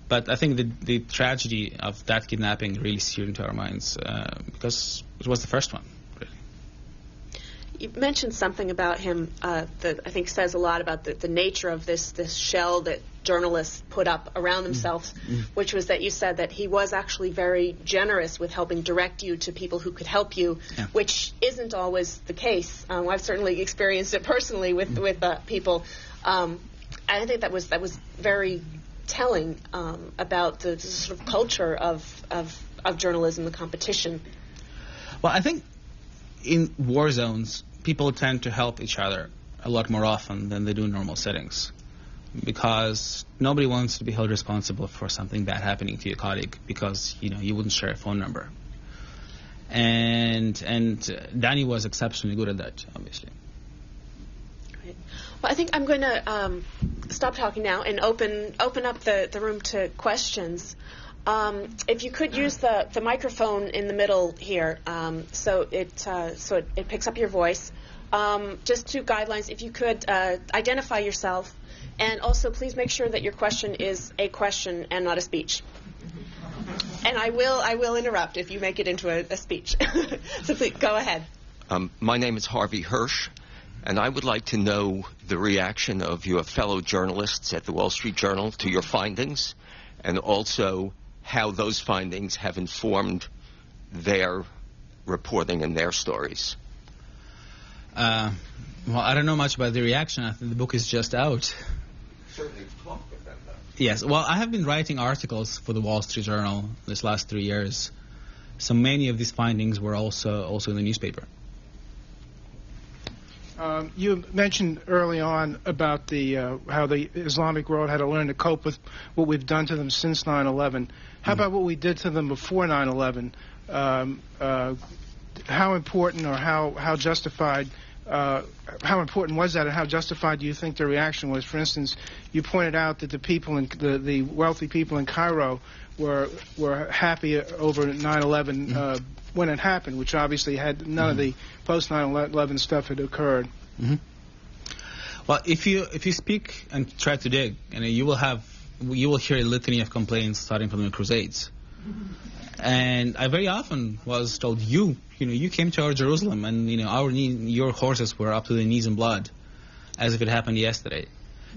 But I think the tragedy of that kidnapping really seared into our minds because it was the first one, really. You mentioned something about him that I think says a lot about the nature of this shell that journalists put up around themselves, which was that you said that he was actually very generous with helping direct you to people who could help you, which isn't always the case. I've certainly experienced it personally with people. I think that was very telling about the sort of culture of journalism, the competition. Well, I think in war zones, people tend to help each other a lot more often than they do in normal settings, because nobody wants to be held responsible for something bad happening to your colleague because you wouldn't share a phone number. And Danny was exceptionally good at that, obviously. Well, I think I'm going to stop talking now and open up the room to questions. If you could use the microphone in the middle here, so it picks up your voice. Just 2 guidelines. If you could identify yourself, and also please make sure that your question is a question and not a speech. And I will interrupt if you make it into a speech. So please go ahead. My name is Harvey Hirsch. And I would like to know the reaction of your fellow journalists at the Wall Street Journal to your findings, and also how those findings have informed their reporting and their stories. Well, I don't know much about the reaction. I think the book is just out. Certainly talk with them, though. Yes. Well, I have been writing articles for the Wall Street Journal this last 3 years. So many of these findings were also in the newspaper. You mentioned early on about how the Islamic world had to learn to cope with what we've done to them since 9/11. How about what we did to them before 9/11? How important or how justified? How important was that, and how justified do you think the reaction was? For instance, you pointed out that the people in the wealthy people in Cairo were happy over 9/11 when it happened, which obviously had none of the post 9/11 stuff had occurred. Well, if you speak and try to dig, you will hear a litany of complaints starting from the Crusades. And I very often was told, you came to our Jerusalem, and your horses were up to their knees in blood, as if it happened yesterday.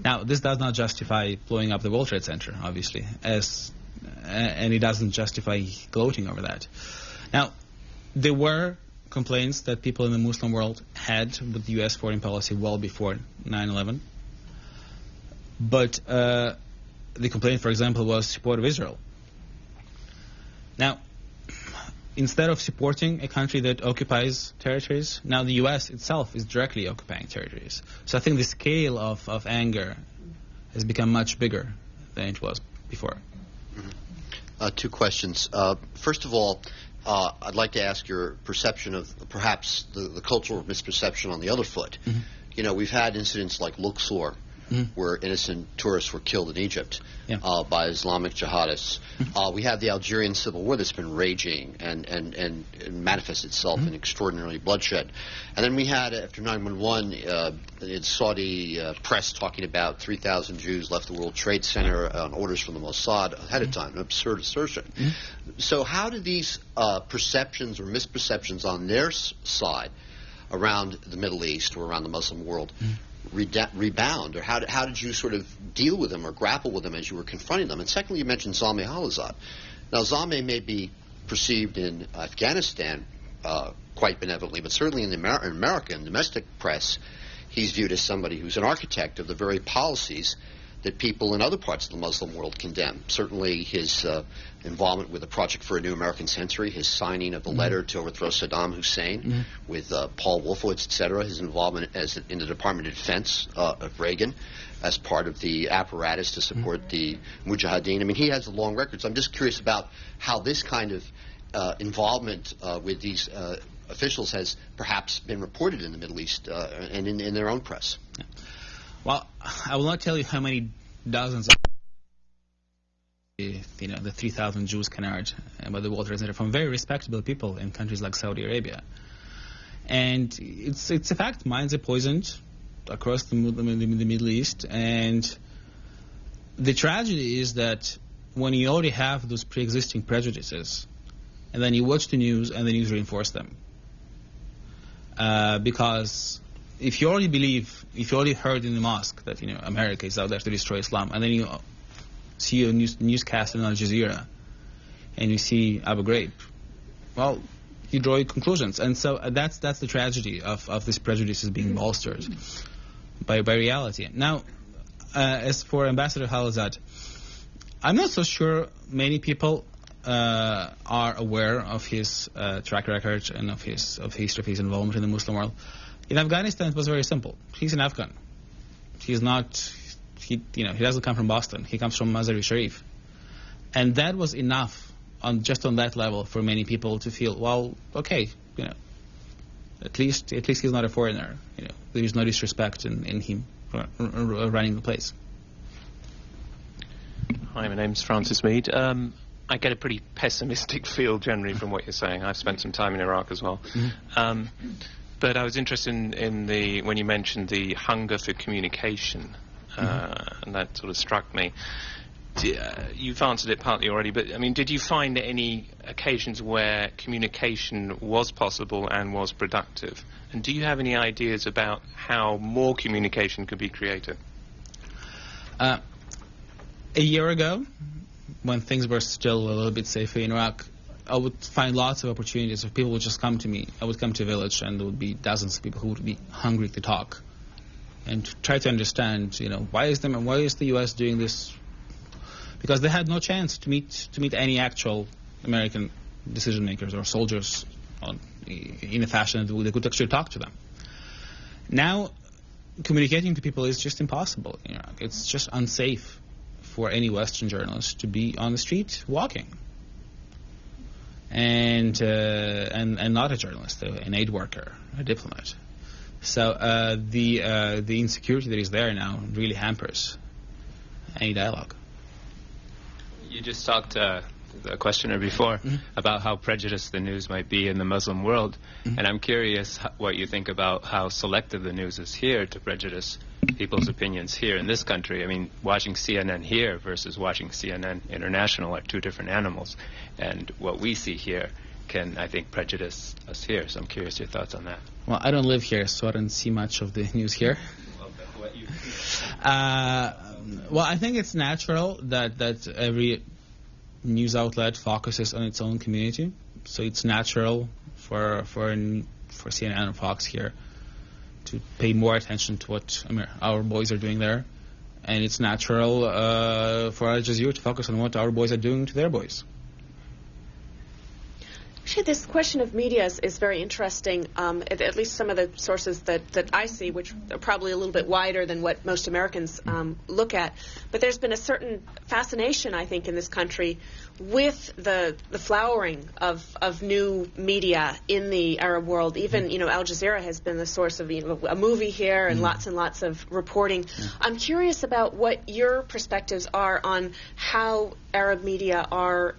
Now, this does not justify blowing up the World Trade Center, obviously, and it doesn't justify gloating over that. Now, there were complaints that people in the Muslim world had with the U.S. foreign policy well before 9/11, but the complaint, for example, was support of Israel. Now, instead of supporting a country that occupies territories, now the U.S. itself is directly occupying territories. So I think the scale of anger has become much bigger than it was before. Two questions. First of all, I'd like to ask your perception of perhaps the cultural misperception on the other foot. Mm-hmm. You know, we've had incidents like Luxor, where innocent tourists were killed in Egypt by Islamic jihadists. We have the Algerian civil war that's been raging and manifests itself in extraordinarily bloodshed. And then we had, after 9/11, in Saudi press talking about 3,000 Jews left the World Trade Center on orders from the Mossad ahead of time, an absurd assertion. So how do these perceptions or misperceptions on their side around the Middle East or around the Muslim world rebound, or how did you sort of deal with them or grapple with them as you were confronting them? And secondly, you mentioned Zalmay Khalilzad. Now, Zalmay may be perceived in Afghanistan quite benevolently, but certainly in the American domestic press, he's viewed as somebody who's an architect of the very policies that people in other parts of the Muslim world condemn. Certainly his involvement with the Project for a New American Century, his signing of the letter to overthrow Saddam Hussein with Paul Wolfowitz, etc., his involvement in the Department of Defense of Reagan as part of the apparatus to support the Mujahideen. I mean, he has a long record. So I'm just curious about how this kind of involvement with these officials has perhaps been reported in the Middle East and in their own press. Well, I will not tell you how many dozens of the 3,000 Jews canard by the World Trade Center from very respectable people in countries like Saudi Arabia. And it's a fact, minds are poisoned across the Middle East. And the tragedy is that when you already have those pre-existing prejudices, and then you watch the news and the news reinforce them. Because if you already heard in the mosque that America is out there to destroy Islam, and then you see a newscast on Al Jazeera, and you see Abu Ghraib, well, you draw your conclusions, and so that's the tragedy of this prejudices being bolstered by reality. Now, as for Ambassador Khalilzad, I'm not so sure many people are aware of his track record and of his involvement in the Muslim world. In Afghanistan, it was very simple. He's an Afghan. He doesn't come from Boston. He comes from Mazar-e-Sharif. And that was enough just on that level for many people to feel, well, okay, at least he's not a foreigner. There is no disrespect in him running the place. Hi, my name's Francis Mead. I get a pretty pessimistic feel generally from what you're saying. I've spent some time in Iraq as well. But I was interested in when you mentioned the hunger for communication, and that sort of struck me. You've answered it partly already, but I mean, did you find any occasions where communication was possible and was productive? And do you have any ideas about how more communication could be created? A year ago, when things were still a little bit safer in Iraq, I would find lots of opportunities. If people would just come to me, I would come to a village, and there would be dozens of people who would be hungry to talk and to try to understand, why is the U.S. doing this? Because they had no chance to meet any actual American decision makers or soldiers in a fashion that they could actually talk to them. Now, communicating to people is just impossible in Iraq. It's just unsafe for any Western journalist to be on the street walking. And not a journalist, an aid worker, a diplomat. So the insecurity that is there now really hampers any dialogue. You just talked the questioner before about how prejudiced the news might be in the Muslim world, and I'm curious what you think about how selective the news is here to prejudice people's opinions here in this country. I mean, watching CNN here versus watching CNN International are two different animals, and what we see here can, I think, prejudice us here. So I'm curious your thoughts on that. Well, I don't live here, so I don't see much of the news here. Well, I think it's natural that every news outlet focuses on its own community. So it's natural for CNN and Fox here to pay more attention to what our boys are doing there. And it's natural for Al Jazeera to focus on what our boys are doing to their boys. Actually, this question of media is very interesting, at least some of the sources that I see, which are probably a little bit wider than what most Americans look at. But there's been a certain fascination, I think, in this country with the flowering of new media in the Arab world. Even, Al Jazeera has been the source of a movie here and lots of reporting. I'm curious about what your perspectives are on how Arab media are,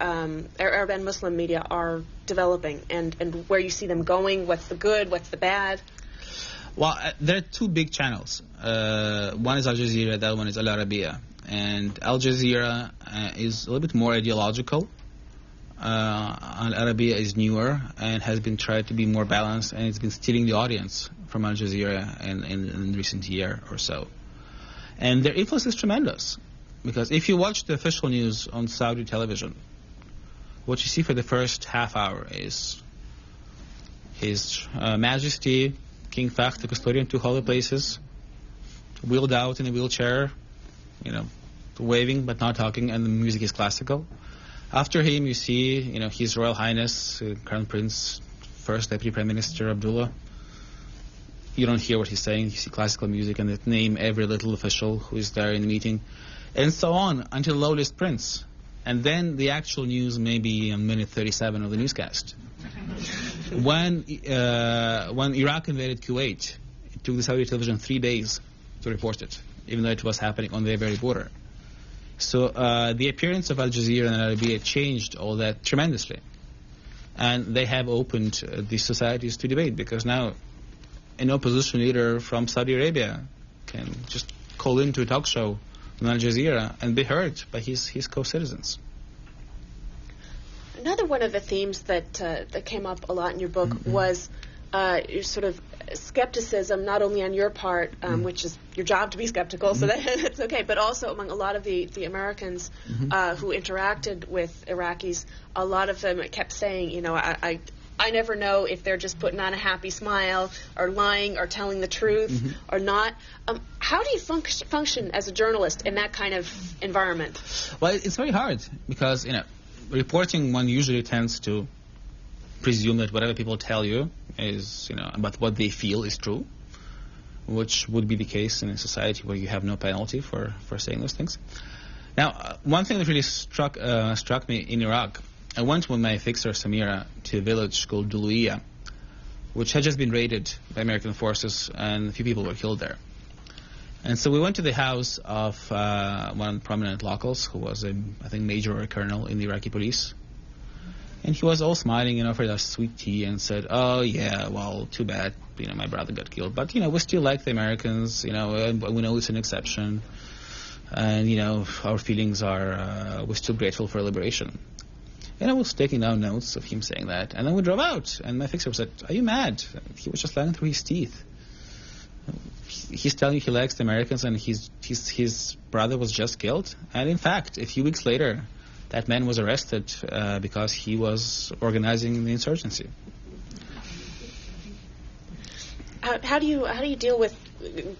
Arab and Muslim media are developing, and where you see them going. What's the good, what's the bad? Well, there are two big channels. One is Al Jazeera, the other one is Al Arabiya. And Al Jazeera is a little bit more ideological. Al Arabiya is newer and has been tried to be more balanced, and it's been stealing the audience from Al Jazeera in recent year or so. And their influence is tremendous, because if you watch the official news on Saudi television, what you see for the first half hour is His Majesty King Fahd, the custodian to holy places, wheeled out in a wheelchair, waving but not talking, and the music is classical. After him, you see, His Royal Highness, Crown Prince, First Deputy Prime Minister Abdullah. You don't hear what he's saying. You see classical music, and they name every little official who is there in the meeting, and so on until the lowest prince. And then the actual news may be on minute 37 of the newscast. When Iraq invaded Kuwait, it took the Saudi television 3 days to report it, even though it was happening on their very border. So the appearance of Al Jazeera and Al Arabiya changed all that tremendously. And they have opened these societies to debate, because now an opposition leader from Saudi Arabia can just call into a talk show on Al Jazeera and be heard by his co-citizens. Another one of the themes that came up a lot in your book was your sort of skepticism, not only on your part, which is your job to be skeptical, so that's okay, but also among a lot of the Americans who interacted with Iraqis. A lot of them kept saying, I never know if they're just putting on a happy smile or lying or telling the truth or not. How do you function as a journalist in that kind of environment? Well, it's very hard, because, reporting, one usually tends to presume that whatever people tell you is, about what they feel is true, which would be the case in a society where you have no penalty for saying those things. Now, one thing that really struck me in Iraq, I went with my fixer Samira to a village called Duluiya, which had just been raided by American forces, and a few people were killed there. And so we went to the house of one of the prominent locals, who was I think major or a colonel in the Iraqi police. And he was all smiling and offered us sweet tea and said, "Oh yeah, well, too bad, my brother got killed, but we still like the Americans, we know it's an exception, and our feelings are we're still grateful for liberation." And I was taking down notes of him saying that, and then we drove out, and my fixer said, "Are you mad?" He was just lying through his teeth. He's telling you he likes the Americans, and his brother was just killed. And in fact, a few weeks later, that man was arrested because he was organizing the insurgency. How do you deal with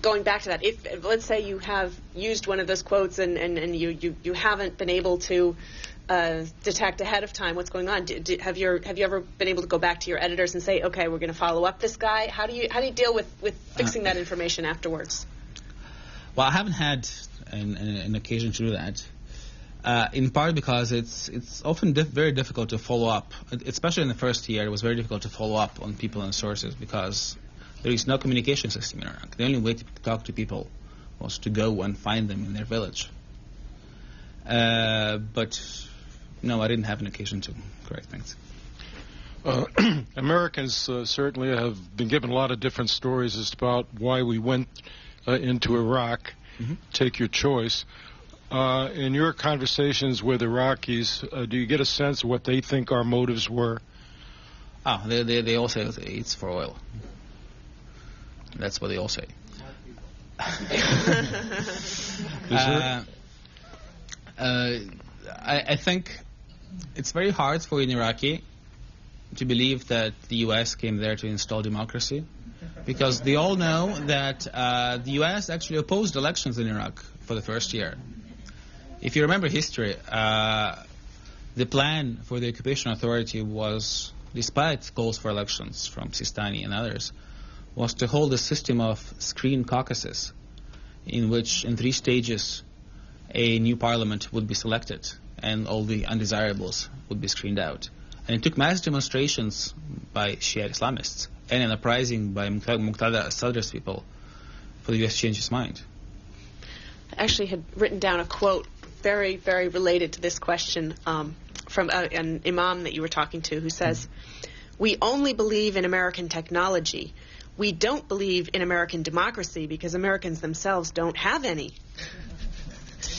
going back to that? If, let's say, you have used one of those quotes and you haven't been able to detect ahead of time what's going on, have you ever been able to go back to your editors and say, okay, we're going to follow up this guy? How do you deal with fixing that information afterwards? Well, I haven't had an occasion to do that. In part because it's often very difficult to follow up, especially in the first year. It was very difficult to follow up on people and sources, because there is no communication system in Iraq. The only way to talk to people was to go and find them in their village. But no, I didn't have an occasion to correct things. Americans certainly have been given a lot of different stories as about why we went into Iraq. Take your choice. In your conversations with Iraqis, do you get a sense of what they think our motives were? They all say it's for oil. That's what they all say. I think it's very hard for an Iraqi to believe that the U.S. came there to install democracy, because they all know that the U.S. actually opposed elections in Iraq for the first year. If you remember history, the plan for the occupation authority was, despite calls for elections from Sistani and others, was to hold a system of screened caucuses in which, in 3 stages, a new parliament would be selected and all the undesirables would be screened out. And it took mass demonstrations by Shia Islamists and an uprising by Muqtada Sadr's people for the U.S. to change its mind. I actually had written down a quote very, very related to this question from an imam that you were talking to who says, "We only believe in American technology. We don't believe in American democracy because Americans themselves don't have any."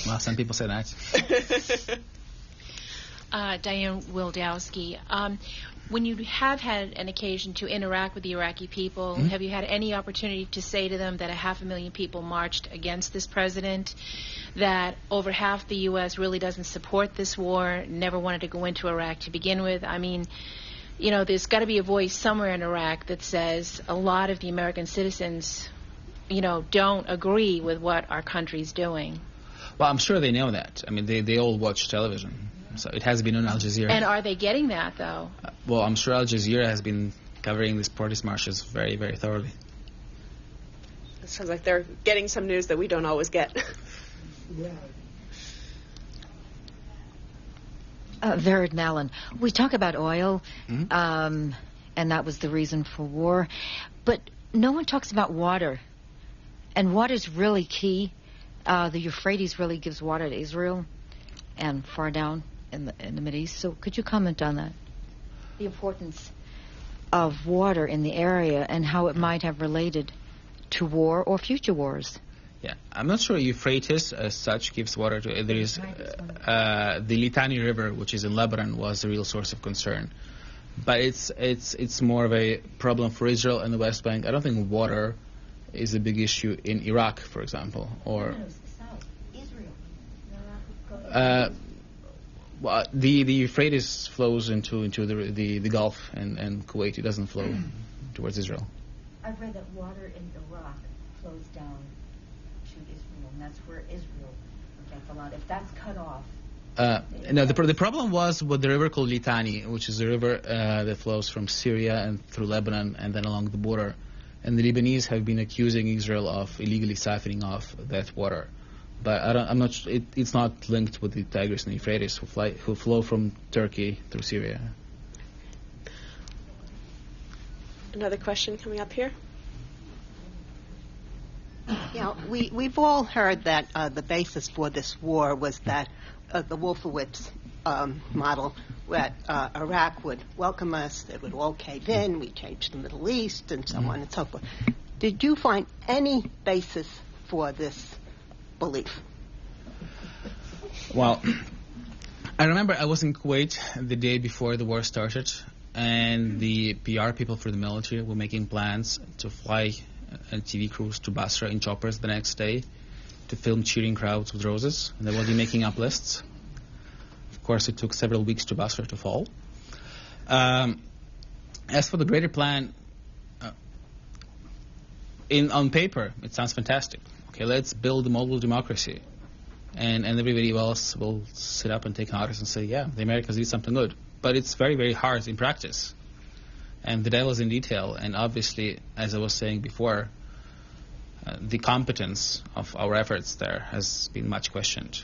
Well, some people say that. Diane Wildowski, when you have had an occasion to interact with the Iraqi people, have you had any opportunity to say to them that 500,000 people marched against this president, that over half the U.S. really doesn't support this war, never wanted to go into Iraq to begin with? I mean, you know, there's got to be a voice somewhere in Iraq that says a lot of the American citizens, you know, don't agree with what our country's doing. Well, I'm sure they know that. I mean, they all watch television. So it has been on Al Jazeera. And are they getting that, though? Well, I'm sure Al Jazeera has been covering these protest marches very, very thoroughly. It sounds like they're getting some news that we don't always get. Vered Mallon, we talk about oil, and that was the reason for war, but no one talks about water, and water's really key. The Euphrates really gives water to Israel and far down in the Mideast. So could you comment on that? The importance of water in the area and how it might have related to war or future wars. Yeah, I'm not sure Euphrates as such gives water to. There is the Litani River, which is in Lebanon, was a real source of concern, but it's more of a problem for Israel and the West Bank. I don't think water is a big issue in Iraq, for example, or. Well, the Euphrates flows into the Gulf and Kuwait. It doesn't flow towards Israel. I've read that water in Iraq flows down to Israel, and that's where Israel gets a lot. If that's cut off. No, the problem was with the river called Litani, which is a river that flows from Syria and through Lebanon and then along the border. And the Lebanese have been accusing Israel of illegally siphoning off that water. But I'm not. It's not linked with the Tigris and Euphrates who flow from Turkey through Syria. Another question coming up here. Yeah, we've all heard that the basis for this war was that the Wolfowitz model, that Iraq would welcome us, it would all cave in, we change the Middle East, and so on and so forth. Did you find any basis for this belief? Well, I remember I was in Kuwait the day before the war started, and the PR people for the military were making plans to fly TV crews to Basra in choppers the next day to film cheering crowds with roses, and they will be making up lists. Of course, it took several weeks to Basra to fall. As for the greater plan, on paper, it sounds fantastic. Okay, let's build a model democracy, and everybody else will sit up and take notice and say, yeah, the Americans did something good. But it's very, very hard in practice, and the devil's in detail. And obviously, as I was saying before, the competence of our efforts there has been much questioned,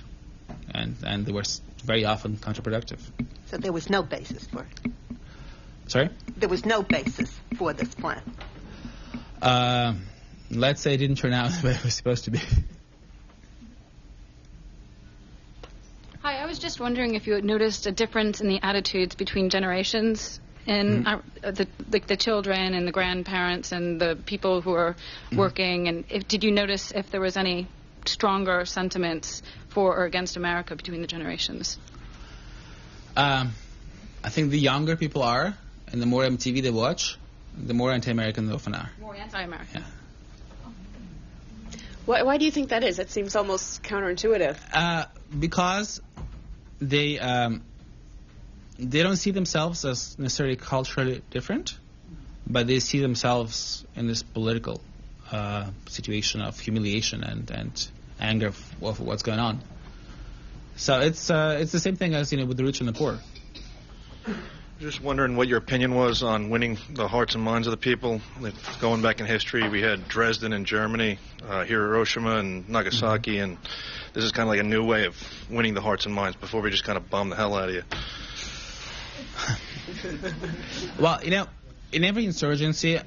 and they were very often counterproductive. So there was no basis for it? Sorry? There was no basis for this plan? Let's say it didn't turn out the way it was supposed to be. Hi, I was just wondering if you had noticed a difference in the attitudes between generations in the children and the grandparents and the people who are working, and did you notice if there was any stronger sentiments for or against America between the generations? I think the younger people are, and the more MTV they watch, the more anti-American they often are. More anti-American. Yeah. Why do you think that is? It seems almost counterintuitive. Because they don't see themselves as necessarily culturally different, but they see themselves in this political situation of humiliation and anger of what's going on. So it's the same thing as with the rich and the poor. Just wondering what your opinion was on winning the hearts and minds of the people. Going back in history, we had Dresden in Germany, Hiroshima and Nagasaki, and this is kind of like a new way of winning the hearts and minds. Before we just kind of bomb the hell out of you. Well, in every insurgency,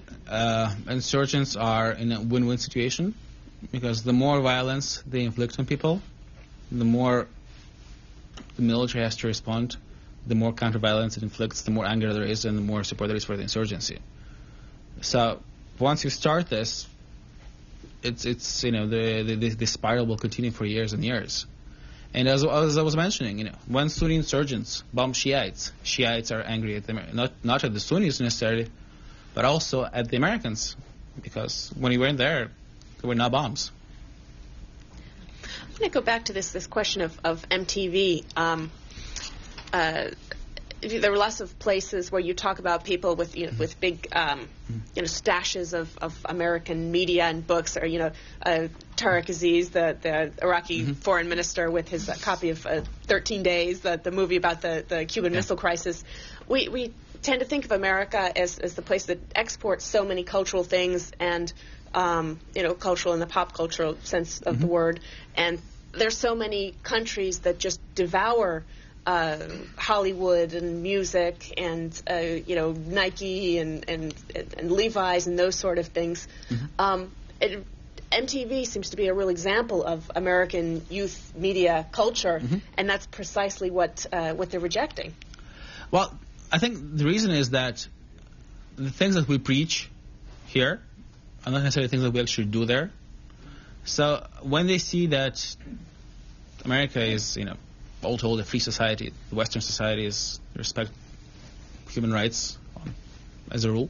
insurgents are in a win-win situation, because the more violence they inflict on people, the more the military has to respond. The more counter-violence it inflicts, the more anger there is, and the more support there is for the insurgency. So once you start this, it's the spiral will continue for years and years. And as I was mentioning, when Sunni insurgents bomb Shiites, Shiites are angry at them, not at the Sunnis necessarily, but also at the Americans, because when we went there were no bombs. I'm going to go back to this question of MTV. There were lots of places where you talk about people with big stashes of American media and books, or Tariq Aziz, the Iraqi foreign minister, with his copy of 13 Days, the movie about the Cuban Missile Crisis. We tend to think of America as the place that exports so many cultural things, and cultural in the pop cultural sense of the word, and there's so many countries that just devour Hollywood and music and Nike and Levi's and those sort of things. MTV seems to be a real example of American youth media culture, and that's precisely what they're rejecting. Well, I think the reason is that the things that we preach here are not necessarily things that we actually do there. So when they see that America is, all told, a free society, the Western societies respect human rights as a rule,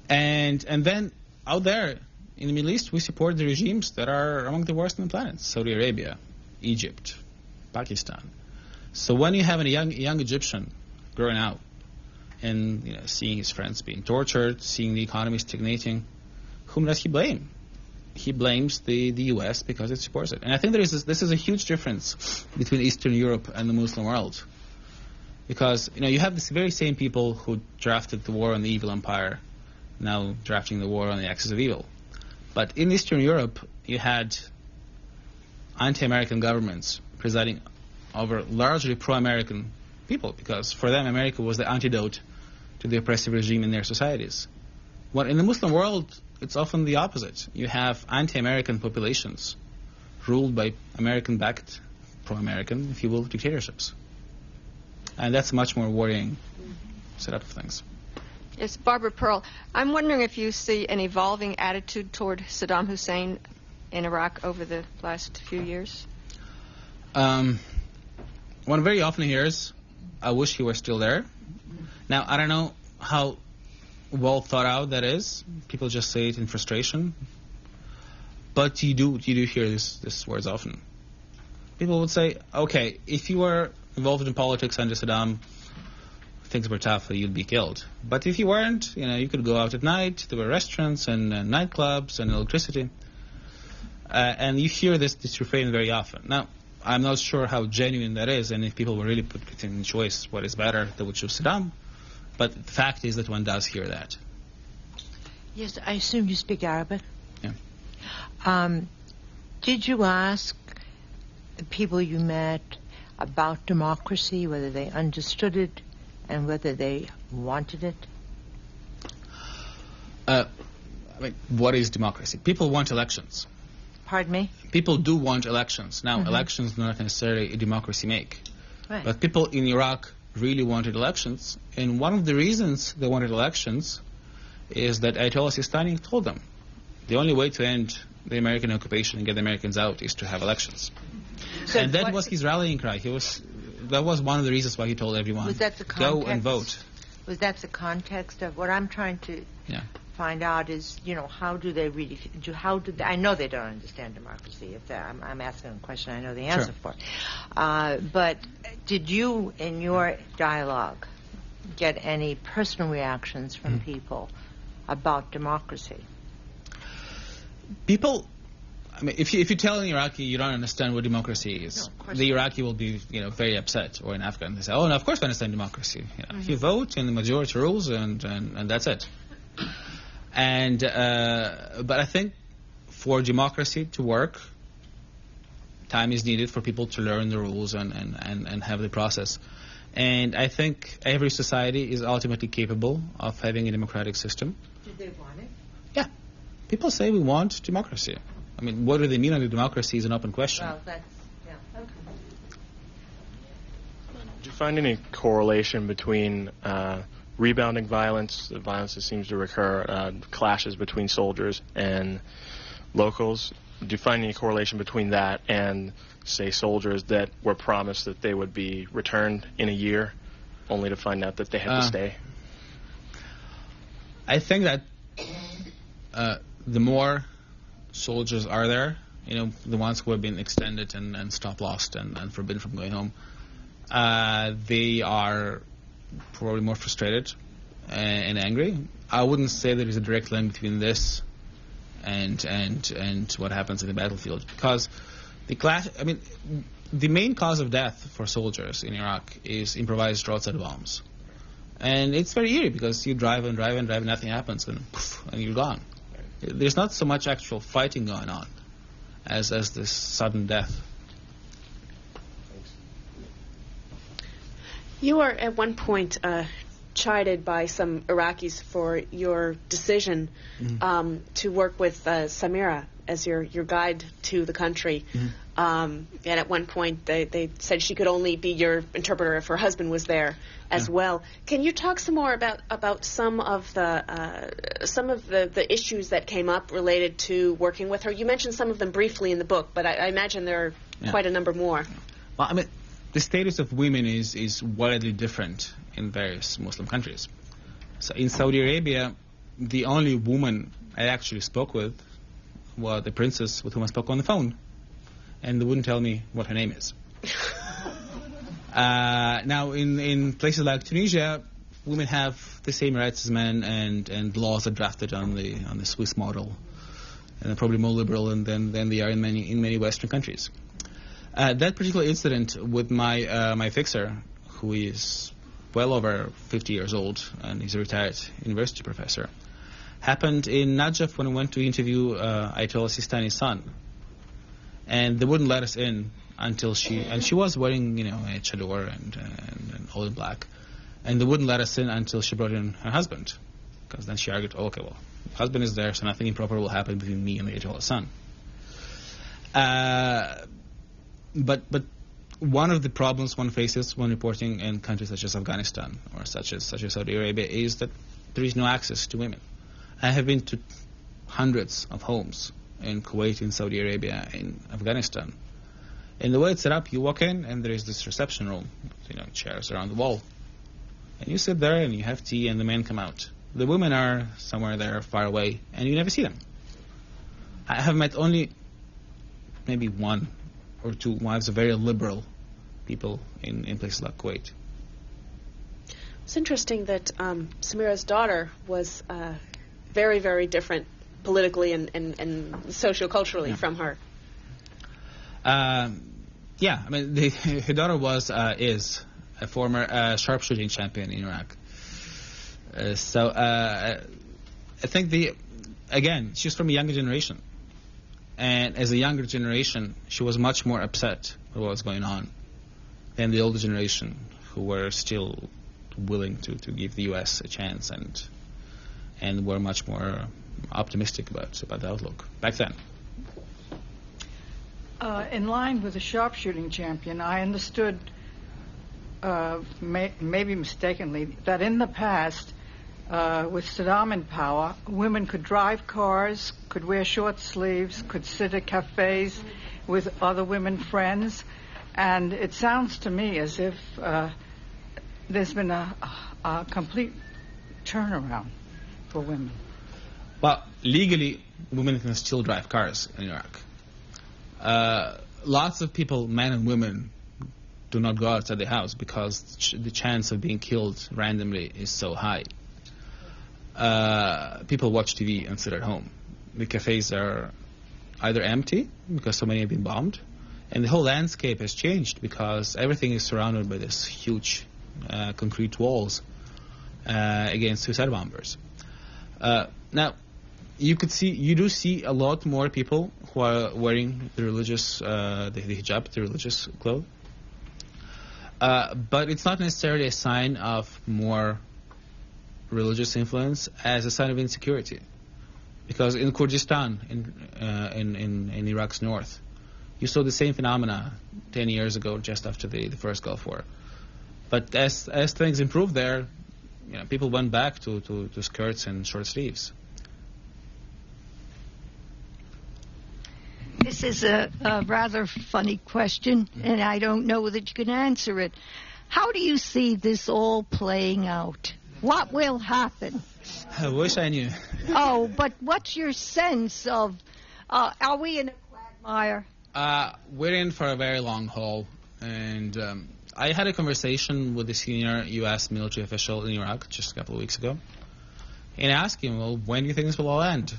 and then out there in the Middle East we support the regimes that are among the worst on the planet: Saudi Arabia, Egypt, Pakistan. So when you have a young Egyptian growing out and seeing his friends being tortured, seeing the economy stagnating, whom does he blame? He blames the U.S. because it supports it. And I think this is a huge difference between Eastern Europe and the Muslim world. Because, you have this very same people who drafted the war on the evil empire, now drafting the war on the axis of evil. But in Eastern Europe, you had anti-American governments presiding over largely pro-American people, because for them America was the antidote to the oppressive regime in their societies. Well, in the Muslim world, it's often the opposite. You have anti-American populations ruled by American-backed, pro-American, if you will, dictatorships. And that's a much more worrying setup of things. Yes, Barbara Pearl, I'm wondering if you see an evolving attitude toward Saddam Hussein in Iraq over the last few years? One very often hears, I wish he were still there. Now, I don't know how well thought out that is. People just say it in frustration, but you do hear this words often. People would say, okay, if you were involved in politics under Saddam, things were tough, you'd be killed. But if you weren't, you could go out at night. There were restaurants and nightclubs and electricity, and you hear this refrain very often. Now, I'm not sure how genuine that is, and if people were really put in choice what is better, they would choose Saddam. But the fact is that one does hear that. Yes, I assume you speak Arabic. Yeah. Did you ask the people you met about democracy, whether they understood it and whether they wanted it? What is democracy? People want elections. Pardon me? People do want elections. Now, elections do not necessarily a democracy make. Right. But people in Iraq really wanted elections, and one of the reasons they wanted elections is that Ayatollah Sistani told them the only way to end the American occupation and get the Americans out is to have elections. So and that was his rallying cry. That was one of the reasons why he told everyone, go and vote. Was that the context of what I'm trying to find out is, how do they really, I know they don't understand democracy. I'm asking a question I know the answer for. But did you, in your dialogue, get any personal reactions from people about democracy? People, I mean, if you tell an Iraqi you don't understand what democracy is, the Iraqi will be, very upset. Or in Afghan, they say, "Oh, no, of course I understand democracy. You vote and the majority rules, and that's it." And but I think for democracy to work, time is needed for people to learn the rules and have the process. And I think every society is ultimately capable of having a democratic system. Do they want it? Yeah. People say we want democracy. I mean, what do they mean under democracy is an open question. Well, that's, okay. Do you find any correlation between rebounding violence, the violence that seems to recur, clashes between soldiers and locals? Do you find any correlation between that and, say, soldiers that were promised that they would be returned in a year, only to find out that they had to stay? I think that the more soldiers are there, the ones who have been extended and stop lost and forbidden from going home, they are probably more frustrated and angry. I wouldn't say there is a direct link between this and what happens in the battlefield, because the main cause of death for soldiers in Iraq is improvised roadside bombs, and it's very eerie because you drive and drive and drive, nothing happens, and poof, and you're gone. There's not so much actual fighting going on as this sudden death. You were at one point chided by some Iraqis for your decision to work with Samira as your guide to the country. And at one point they said she could only be your interpreter if her husband was there as well. Can you talk some more about some of the issues that came up related to working with her? You mentioned some of them briefly in the book, but I imagine there are quite a number more. Well, I mean, the status of women is wildly different in various Muslim countries. So in Saudi Arabia, the only woman I actually spoke with was the princess with whom I spoke on the phone, and they wouldn't tell me what her name is. Now, in places like Tunisia, women have the same rights as men, and laws are drafted on the Swiss model, and they're probably more liberal than they are in many Western countries. That particular incident with my fixer, who is well over 50 years old and he's a retired university professor, happened in Najaf when we went to interview Ayatollah Sistani's son. And they wouldn't let us in until she was wearing, a chador and all in black. And they wouldn't let us in until she brought in her husband. Because then she argued, okay, well, husband is there, so nothing improper will happen between me and the Ayatollah's son. But one of the problems one faces when reporting in countries such as Afghanistan or such as Saudi Arabia is that there is no access to women. I have been to hundreds of homes in Kuwait, in Saudi Arabia, in Afghanistan. And the way it's set up, you walk in and there is this reception room, chairs around the wall. And you sit there and you have tea and the men come out. The women are somewhere there far away and you never see them. I have met only maybe one or two wives of very liberal people in places like Kuwait. It's interesting that Samira's daughter was very, very different politically and socio-culturally from her. Yeah, I mean, her daughter is a former sharpshooting champion in Iraq. So I think she's from a younger generation. And as a younger generation, she was much more upset with what was going on than the older generation, who were still willing to give the U.S. a chance and were much more optimistic about the outlook back then. In line with the sharpshooting champion, I understood, maybe mistakenly, that in the past, with Saddam in power, women could drive cars, could wear short sleeves, could sit at cafes with other women friends, and it sounds to me as if there's been a complete turnaround for women. Well, legally, women can still drive cars in Iraq. Lots of people, men and women, do not go outside the house because the chance of being killed randomly is so high. People watch TV and sit at home. The cafes are either empty because so many have been bombed, and the whole landscape has changed because everything is surrounded by this huge concrete walls against suicide bombers. Now, you do see a lot more people who are wearing the religious, the hijab, the religious clothes. But it's not necessarily a sign of more religious influence as a sign of insecurity. Because in Kurdistan, in Iraq's north, you saw the same phenomena 10 years ago, just after the first Gulf War. But as things improved there, people went back to skirts and short sleeves. This is a rather funny question, and I don't know that you can answer it. How do you see this all playing out? What will happen? I wish I knew. Oh, but what's your sense of, are we in a quagmire? We're in for a very long haul, and I had a conversation with a senior U.S. military official in Iraq just a couple of weeks ago, and I asked him, well, when do you think this will all end?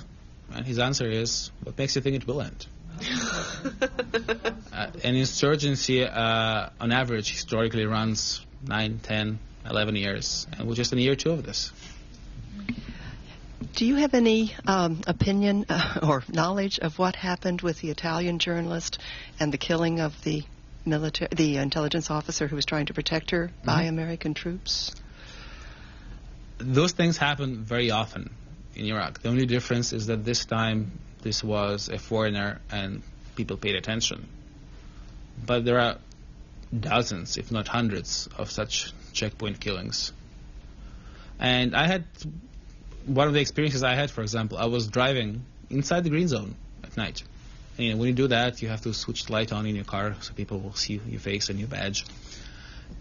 And his answer is, what makes you think it will end? An insurgency, on average, historically runs 9, 10, 11 years, and we're just in year 2 of this. Do you have any opinion or knowledge of what happened with the Italian journalist and the killing of the intelligence officer who was trying to protect her by American troops? Those things happen very often in Iraq. The only difference is that this time this was a foreigner and people paid attention. But there are dozens, if not hundreds, of such checkpoint killings. And one of the experiences I had, for example, I was driving inside the green zone at night. And when you do that, you have to switch the light on in your car so people will see your face and your badge.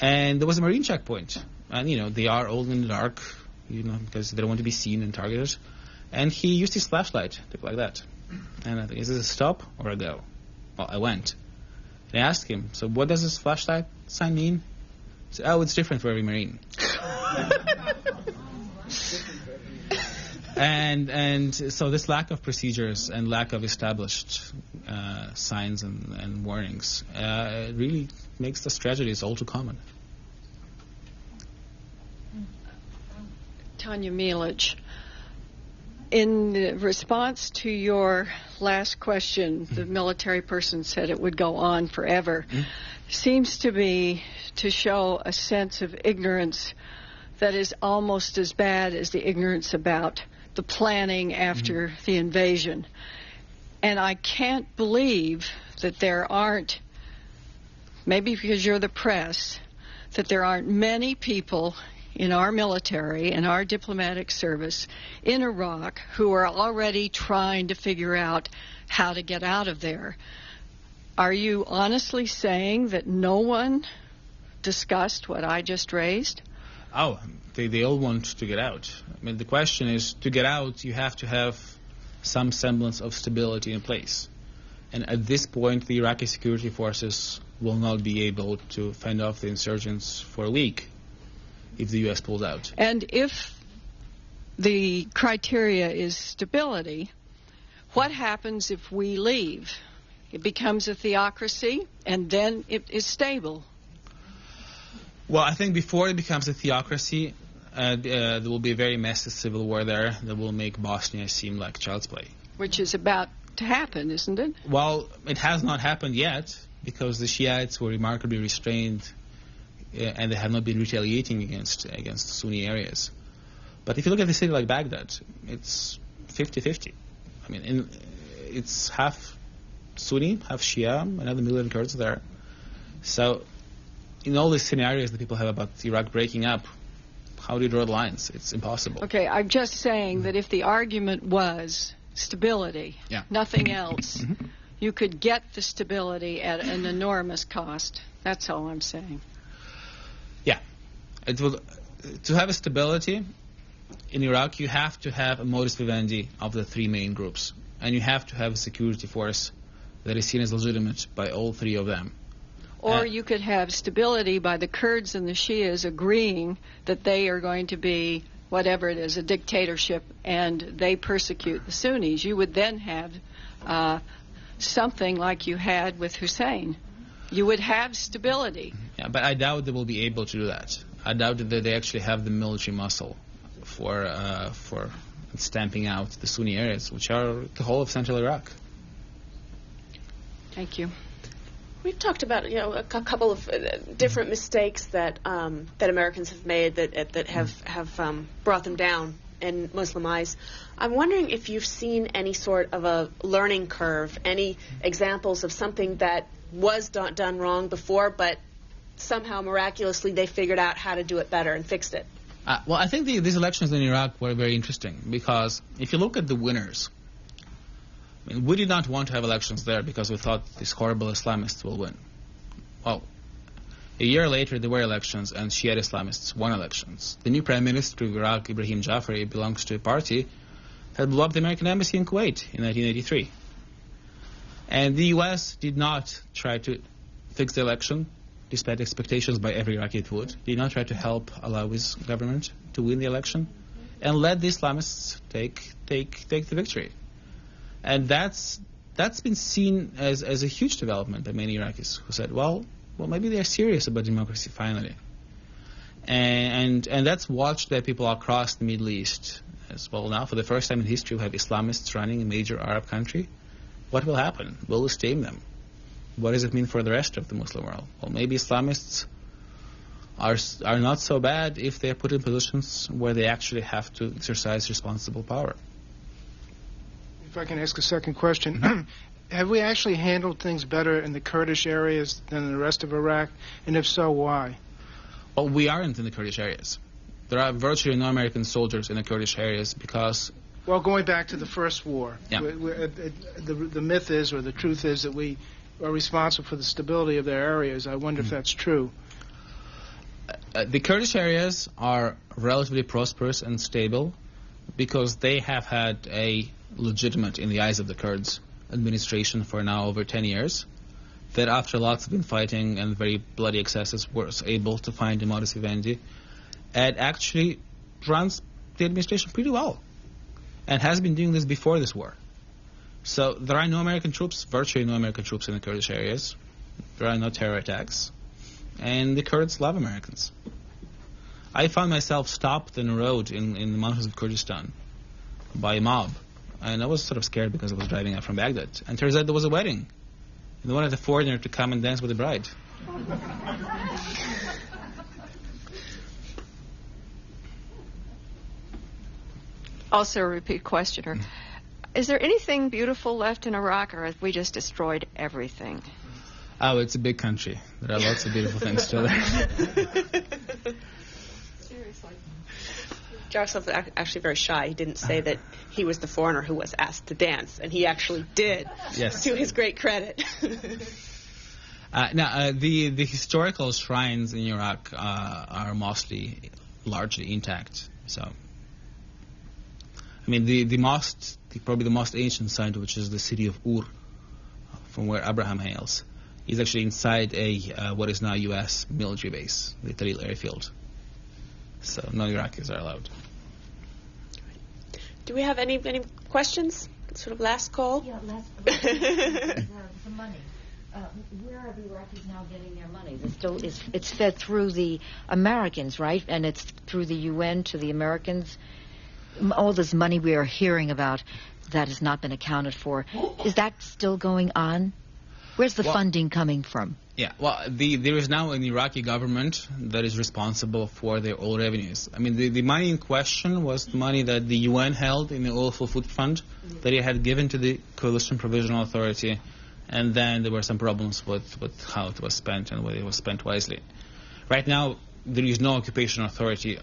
And there was a Marine checkpoint. And, they are all in the dark, because they don't want to be seen and targeted. And he used his flashlight, like that. And I think, is this a stop or a go? Well, I went. And I asked him, so what does this flashlight sign mean? He said, oh, it's different for every Marine. And so this lack of procedures and lack of established signs and warnings really makes these tragedies all too common. Tanya Milic, in response to your last question, the military person said it would go on forever. Seems to be to show a sense of ignorance that is almost as bad as the ignorance about the planning after the invasion. And I can't believe that there aren't, maybe because you're the press, that there aren't many people in our military and our diplomatic service in Iraq who are already trying to figure out how to get out of there. Are you honestly saying that no one discussed what I just raised? Oh, they all want to get out. I mean, the question is, to get out, you have to have some semblance of stability in place. And at this point, the Iraqi security forces will not be able to fend off the insurgents for a week if the U.S. pulls out. And if the criteria is stability, what happens if we leave? It becomes a theocracy, and then it is stable. Well, I think before it becomes a theocracy, there will be a very messy civil war there that will make Bosnia seem like child's play. Which is about to happen, isn't it? Well, it has not happened yet, because the Shiites were remarkably restrained and they have not been retaliating against Sunni areas. But if you look at a city like Baghdad, it's 50-50. I mean, it's half Sunni, half Shia, another million Kurds there. So in all these scenarios that people have about Iraq breaking up, how do you draw the lines? It's impossible. Okay, I'm just saying that if the argument was stability, nothing else, you could get the stability at an enormous cost. That's all I'm saying. Yeah. To have a stability in Iraq, you have to have a modus vivendi of the three main groups. And you have to have a security force that is seen as legitimate by all three of them. Or you could have stability by the Kurds and the Shias agreeing that they are going to be, whatever it is, a dictatorship, and they persecute the Sunnis. You would then have something like you had with Hussein. You would have stability. Yeah, but I doubt they will be able to do that. I doubt that they actually have the military muscle for stamping out the Sunni areas, which are the whole of central Iraq. Thank you. We've talked about a couple of different mistakes that Americans have made that have brought them down in Muslim eyes. I'm wondering if you've seen any sort of a learning curve, any examples of something that was done wrong before, but somehow miraculously they figured out how to do it better and fixed it. Well, I think these elections in Iraq were very interesting because if you look at the winners, I mean, we did not want to have elections there because we thought these horrible Islamists will win. Well, a year later there were elections and Shia Islamists won elections. The new Prime Minister of Iraq, Ibrahim Jafari, belongs to a party that blew up the American embassy in Kuwait in 1983. And the U.S. did not try to fix the election, despite expectations by every Iraqi it would. Did not try to help Alawi's government to win the election, and let the Islamists take the victory. And that's been seen as a huge development by many Iraqis who said, well, maybe they're serious about democracy finally. And that's watched by people across the Middle East as well. Now, for the first time in history, we have Islamists running a major Arab country. What will happen? Will we tame them? What does it mean for the rest of the Muslim world? Well, maybe Islamists are not so bad if they are put in positions where they actually have to exercise responsible power. If I can ask a second question. Have we actually handled things better in the Kurdish areas than in the rest of Iraq? And if so, why? Well, we aren't in the Kurdish areas. There are virtually no American soldiers in the Kurdish areas because... Well, going back to the first war, yeah. The myth is, or the truth is, that we are responsible for the stability of their areas. I wonder if that's true. The Kurdish areas are relatively prosperous and stable because they have had a legitimate, in the eyes of the Kurds, administration for now over 10 years, that after lots of infighting and very bloody excesses was able to find a modus vivendi and actually runs the administration pretty well and has been doing this before this war. So there are no American troops, virtually no American troops in the Kurdish areas. There are no terror attacks. And the Kurds love Americans. I found myself stopped in a road in the mountains of Kurdistan by a mob. And I was sort of scared because I was driving out from Baghdad. And turns out there was a wedding. And they wanted a foreigner to come and dance with the bride. Also a repeat questioner. Is there anything beautiful left in Iraq, or have we just destroyed everything? Oh, it's a big country. There are lots of beautiful things still there. Seriously. Yaroslav was actually very shy. He didn't say that he was the foreigner who was asked to dance, and he actually did, yes. To his great credit. Now, the historical shrines in Iraq are largely intact. So, I mean, probably the most ancient site, which is the city of Ur, from where Abraham hails, is actually inside what is now U.S. military base, the Talil airfield. So no Iraqis are allowed. Do we have any questions? Sort of last call? Yeah, last call. The money. Where are the Iraqis now getting their money? It's fed through the Americans, right? And it's through the UN to the Americans. All this money we are hearing about that has not been accounted for. Is that still going on? Where's the funding coming from? Yeah, well, there is now an Iraqi government that is responsible for their oil revenues. I mean, the money in question was the money that the UN held in the Oil for Food Fund that it had given to the Coalition Provisional Authority, and then there were some problems with how it was spent and whether it was spent wisely. Right now, there is no occupation authority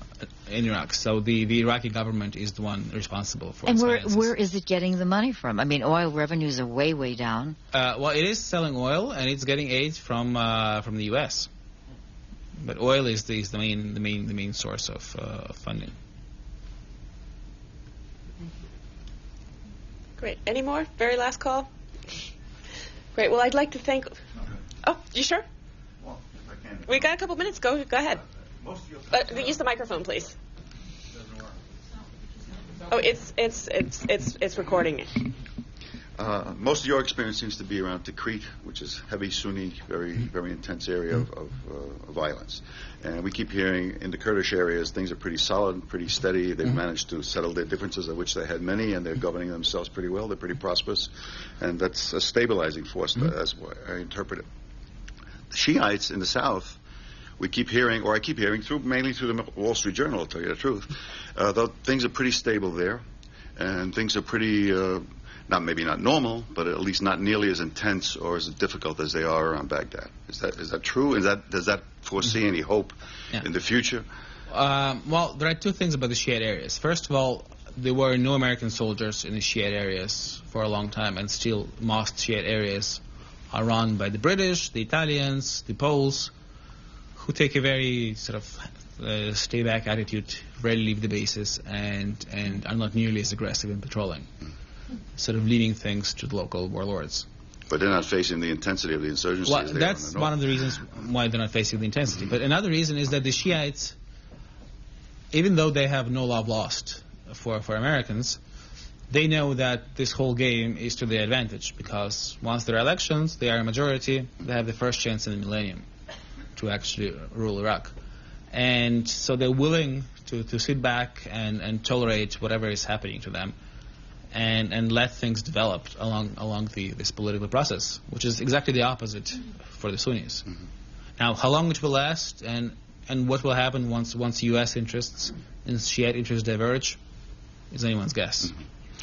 in Iraq, so the Iraqi government is the one responsible for and its where is it getting the money from? I mean, oil revenues are way down. Well, it is selling oil, and it's getting aid from the U.S. But oil is the main source of funding. Great. Any more? Very last call. Great. Well, I'd like to thank. Oh, you sure? Well, if I can. We got a couple minutes. Go ahead. Use the microphone, please. Doesn't work. Oh, it's recording it. Most of your experience seems to be around Tikrit, which is heavy Sunni, very intense area of violence. And we keep hearing in the Kurdish areas things are pretty solid, pretty steady. They've managed to settle their differences, of which they had many, and they're governing themselves pretty well. They're pretty prosperous, and that's a stabilizing force, as I interpret it. The Shiites in the south, we keep hearing, or I keep hearing, mainly through the Wall Street Journal, I'll tell you the truth, though things are pretty stable there, and things are pretty... maybe not normal, but at least not nearly as intense or as difficult as they are around Baghdad. Is that true? Does that foresee any hope in the future? Well, there are two things about the Shiite areas. First of all, there were no American soldiers in the Shiite areas for a long time, and still most Shiite areas are run by the British, the Italians, the Poles, who take a very sort of stay-back attitude, rarely leave the bases, and are not nearly as aggressive in patrolling. Sort of leading things to the local warlords. But they're not facing the intensity of the insurgency. Well, that's one of the reasons why they're not facing the intensity. But another reason is that the Shiites, even though they have no love lost for Americans, they know that this whole game is to their advantage, because once there are elections, they are a majority, they have the first chance in the millennium to actually rule Iraq. And so they're willing to sit back and tolerate whatever is happening to them. And let things develop along this political process, which is exactly the opposite for the Sunnis. Now, how long it will last and what will happen once U.S. interests and Shiite interests diverge is anyone's guess.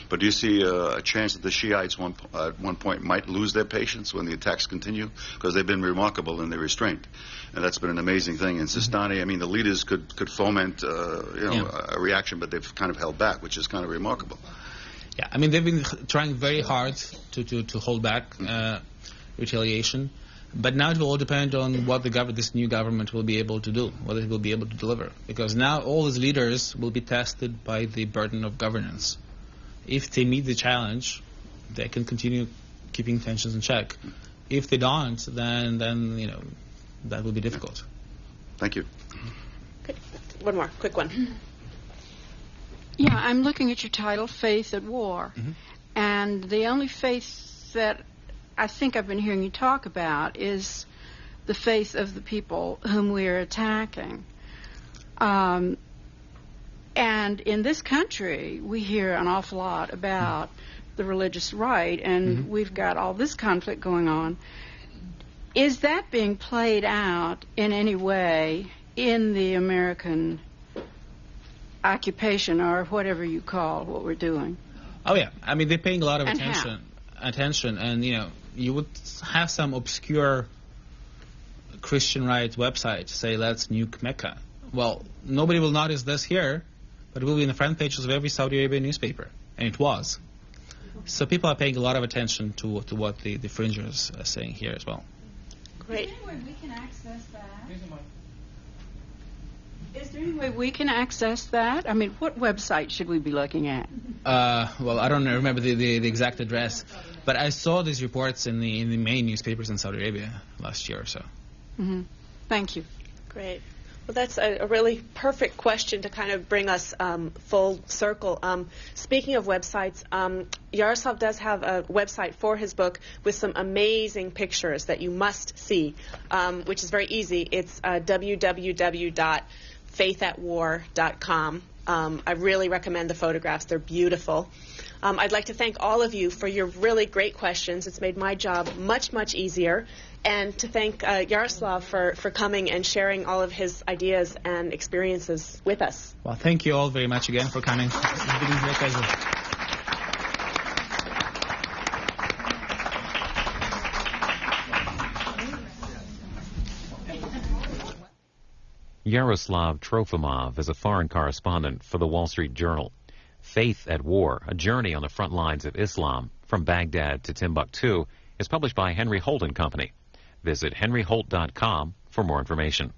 But do you see a chance that the Shiites at one point might lose their patience when the attacks continue? Because they've been remarkable in their restraint. And that's been an amazing thing. In Sistani, I mean, the leaders could foment a reaction, but they've kind of held back, which is kind of remarkable. Yeah, I mean, they've been trying very hard to hold back retaliation, but now it will all depend on what this new government will be able to do, what it will be able to deliver. Because now all these leaders will be tested by the burden of governance. If they meet the challenge, they can continue keeping tensions in check. If they don't, then that will be difficult. Thank you. Okay. One more, quick one. Yeah, I'm looking at your title, Faith at War. And the only faith that I think I've been hearing you talk about is the faith of the people whom we are attacking. And in this country, we hear an awful lot about the religious right, and we've got all this conflict going on. Is that being played out in any way in the American occupation, or whatever you call what we're doing? Oh yeah, I mean, they're paying a lot of attention, and you would have some obscure Christian right website say let's nuke Mecca. Well, nobody will notice this here, but it will be in the front pages of every Saudi Arabian newspaper, and it was. So people are paying a lot of attention to what the fringers are saying here as well. Great. Is there any way we can access that? Is there any way we can access that? I mean, what website should we be looking at? Well, I don't remember the exact address, but I saw these reports in the main newspapers in Saudi Arabia last year or so. Thank you. Great. Well, that's a really perfect question to kind of bring us full circle. Speaking of websites, Yaroslav does have a website for his book with some amazing pictures that you must see, which is very easy. It's www.faithatwar.com. I really recommend the photographs. They're beautiful. I'd like to thank all of you for your really great questions. It's made my job much, much easier. And to thank Yaroslav for coming and sharing all of his ideas and experiences with us. Well, thank you all very much again for coming. It's been a great pleasure. Yaroslav Trofimov is a foreign correspondent for the Wall Street Journal. Faith at War, a journey on the front lines of Islam, from Baghdad to Timbuktu, is published by Henry Holt and Co. Visit henryholt.com for more information.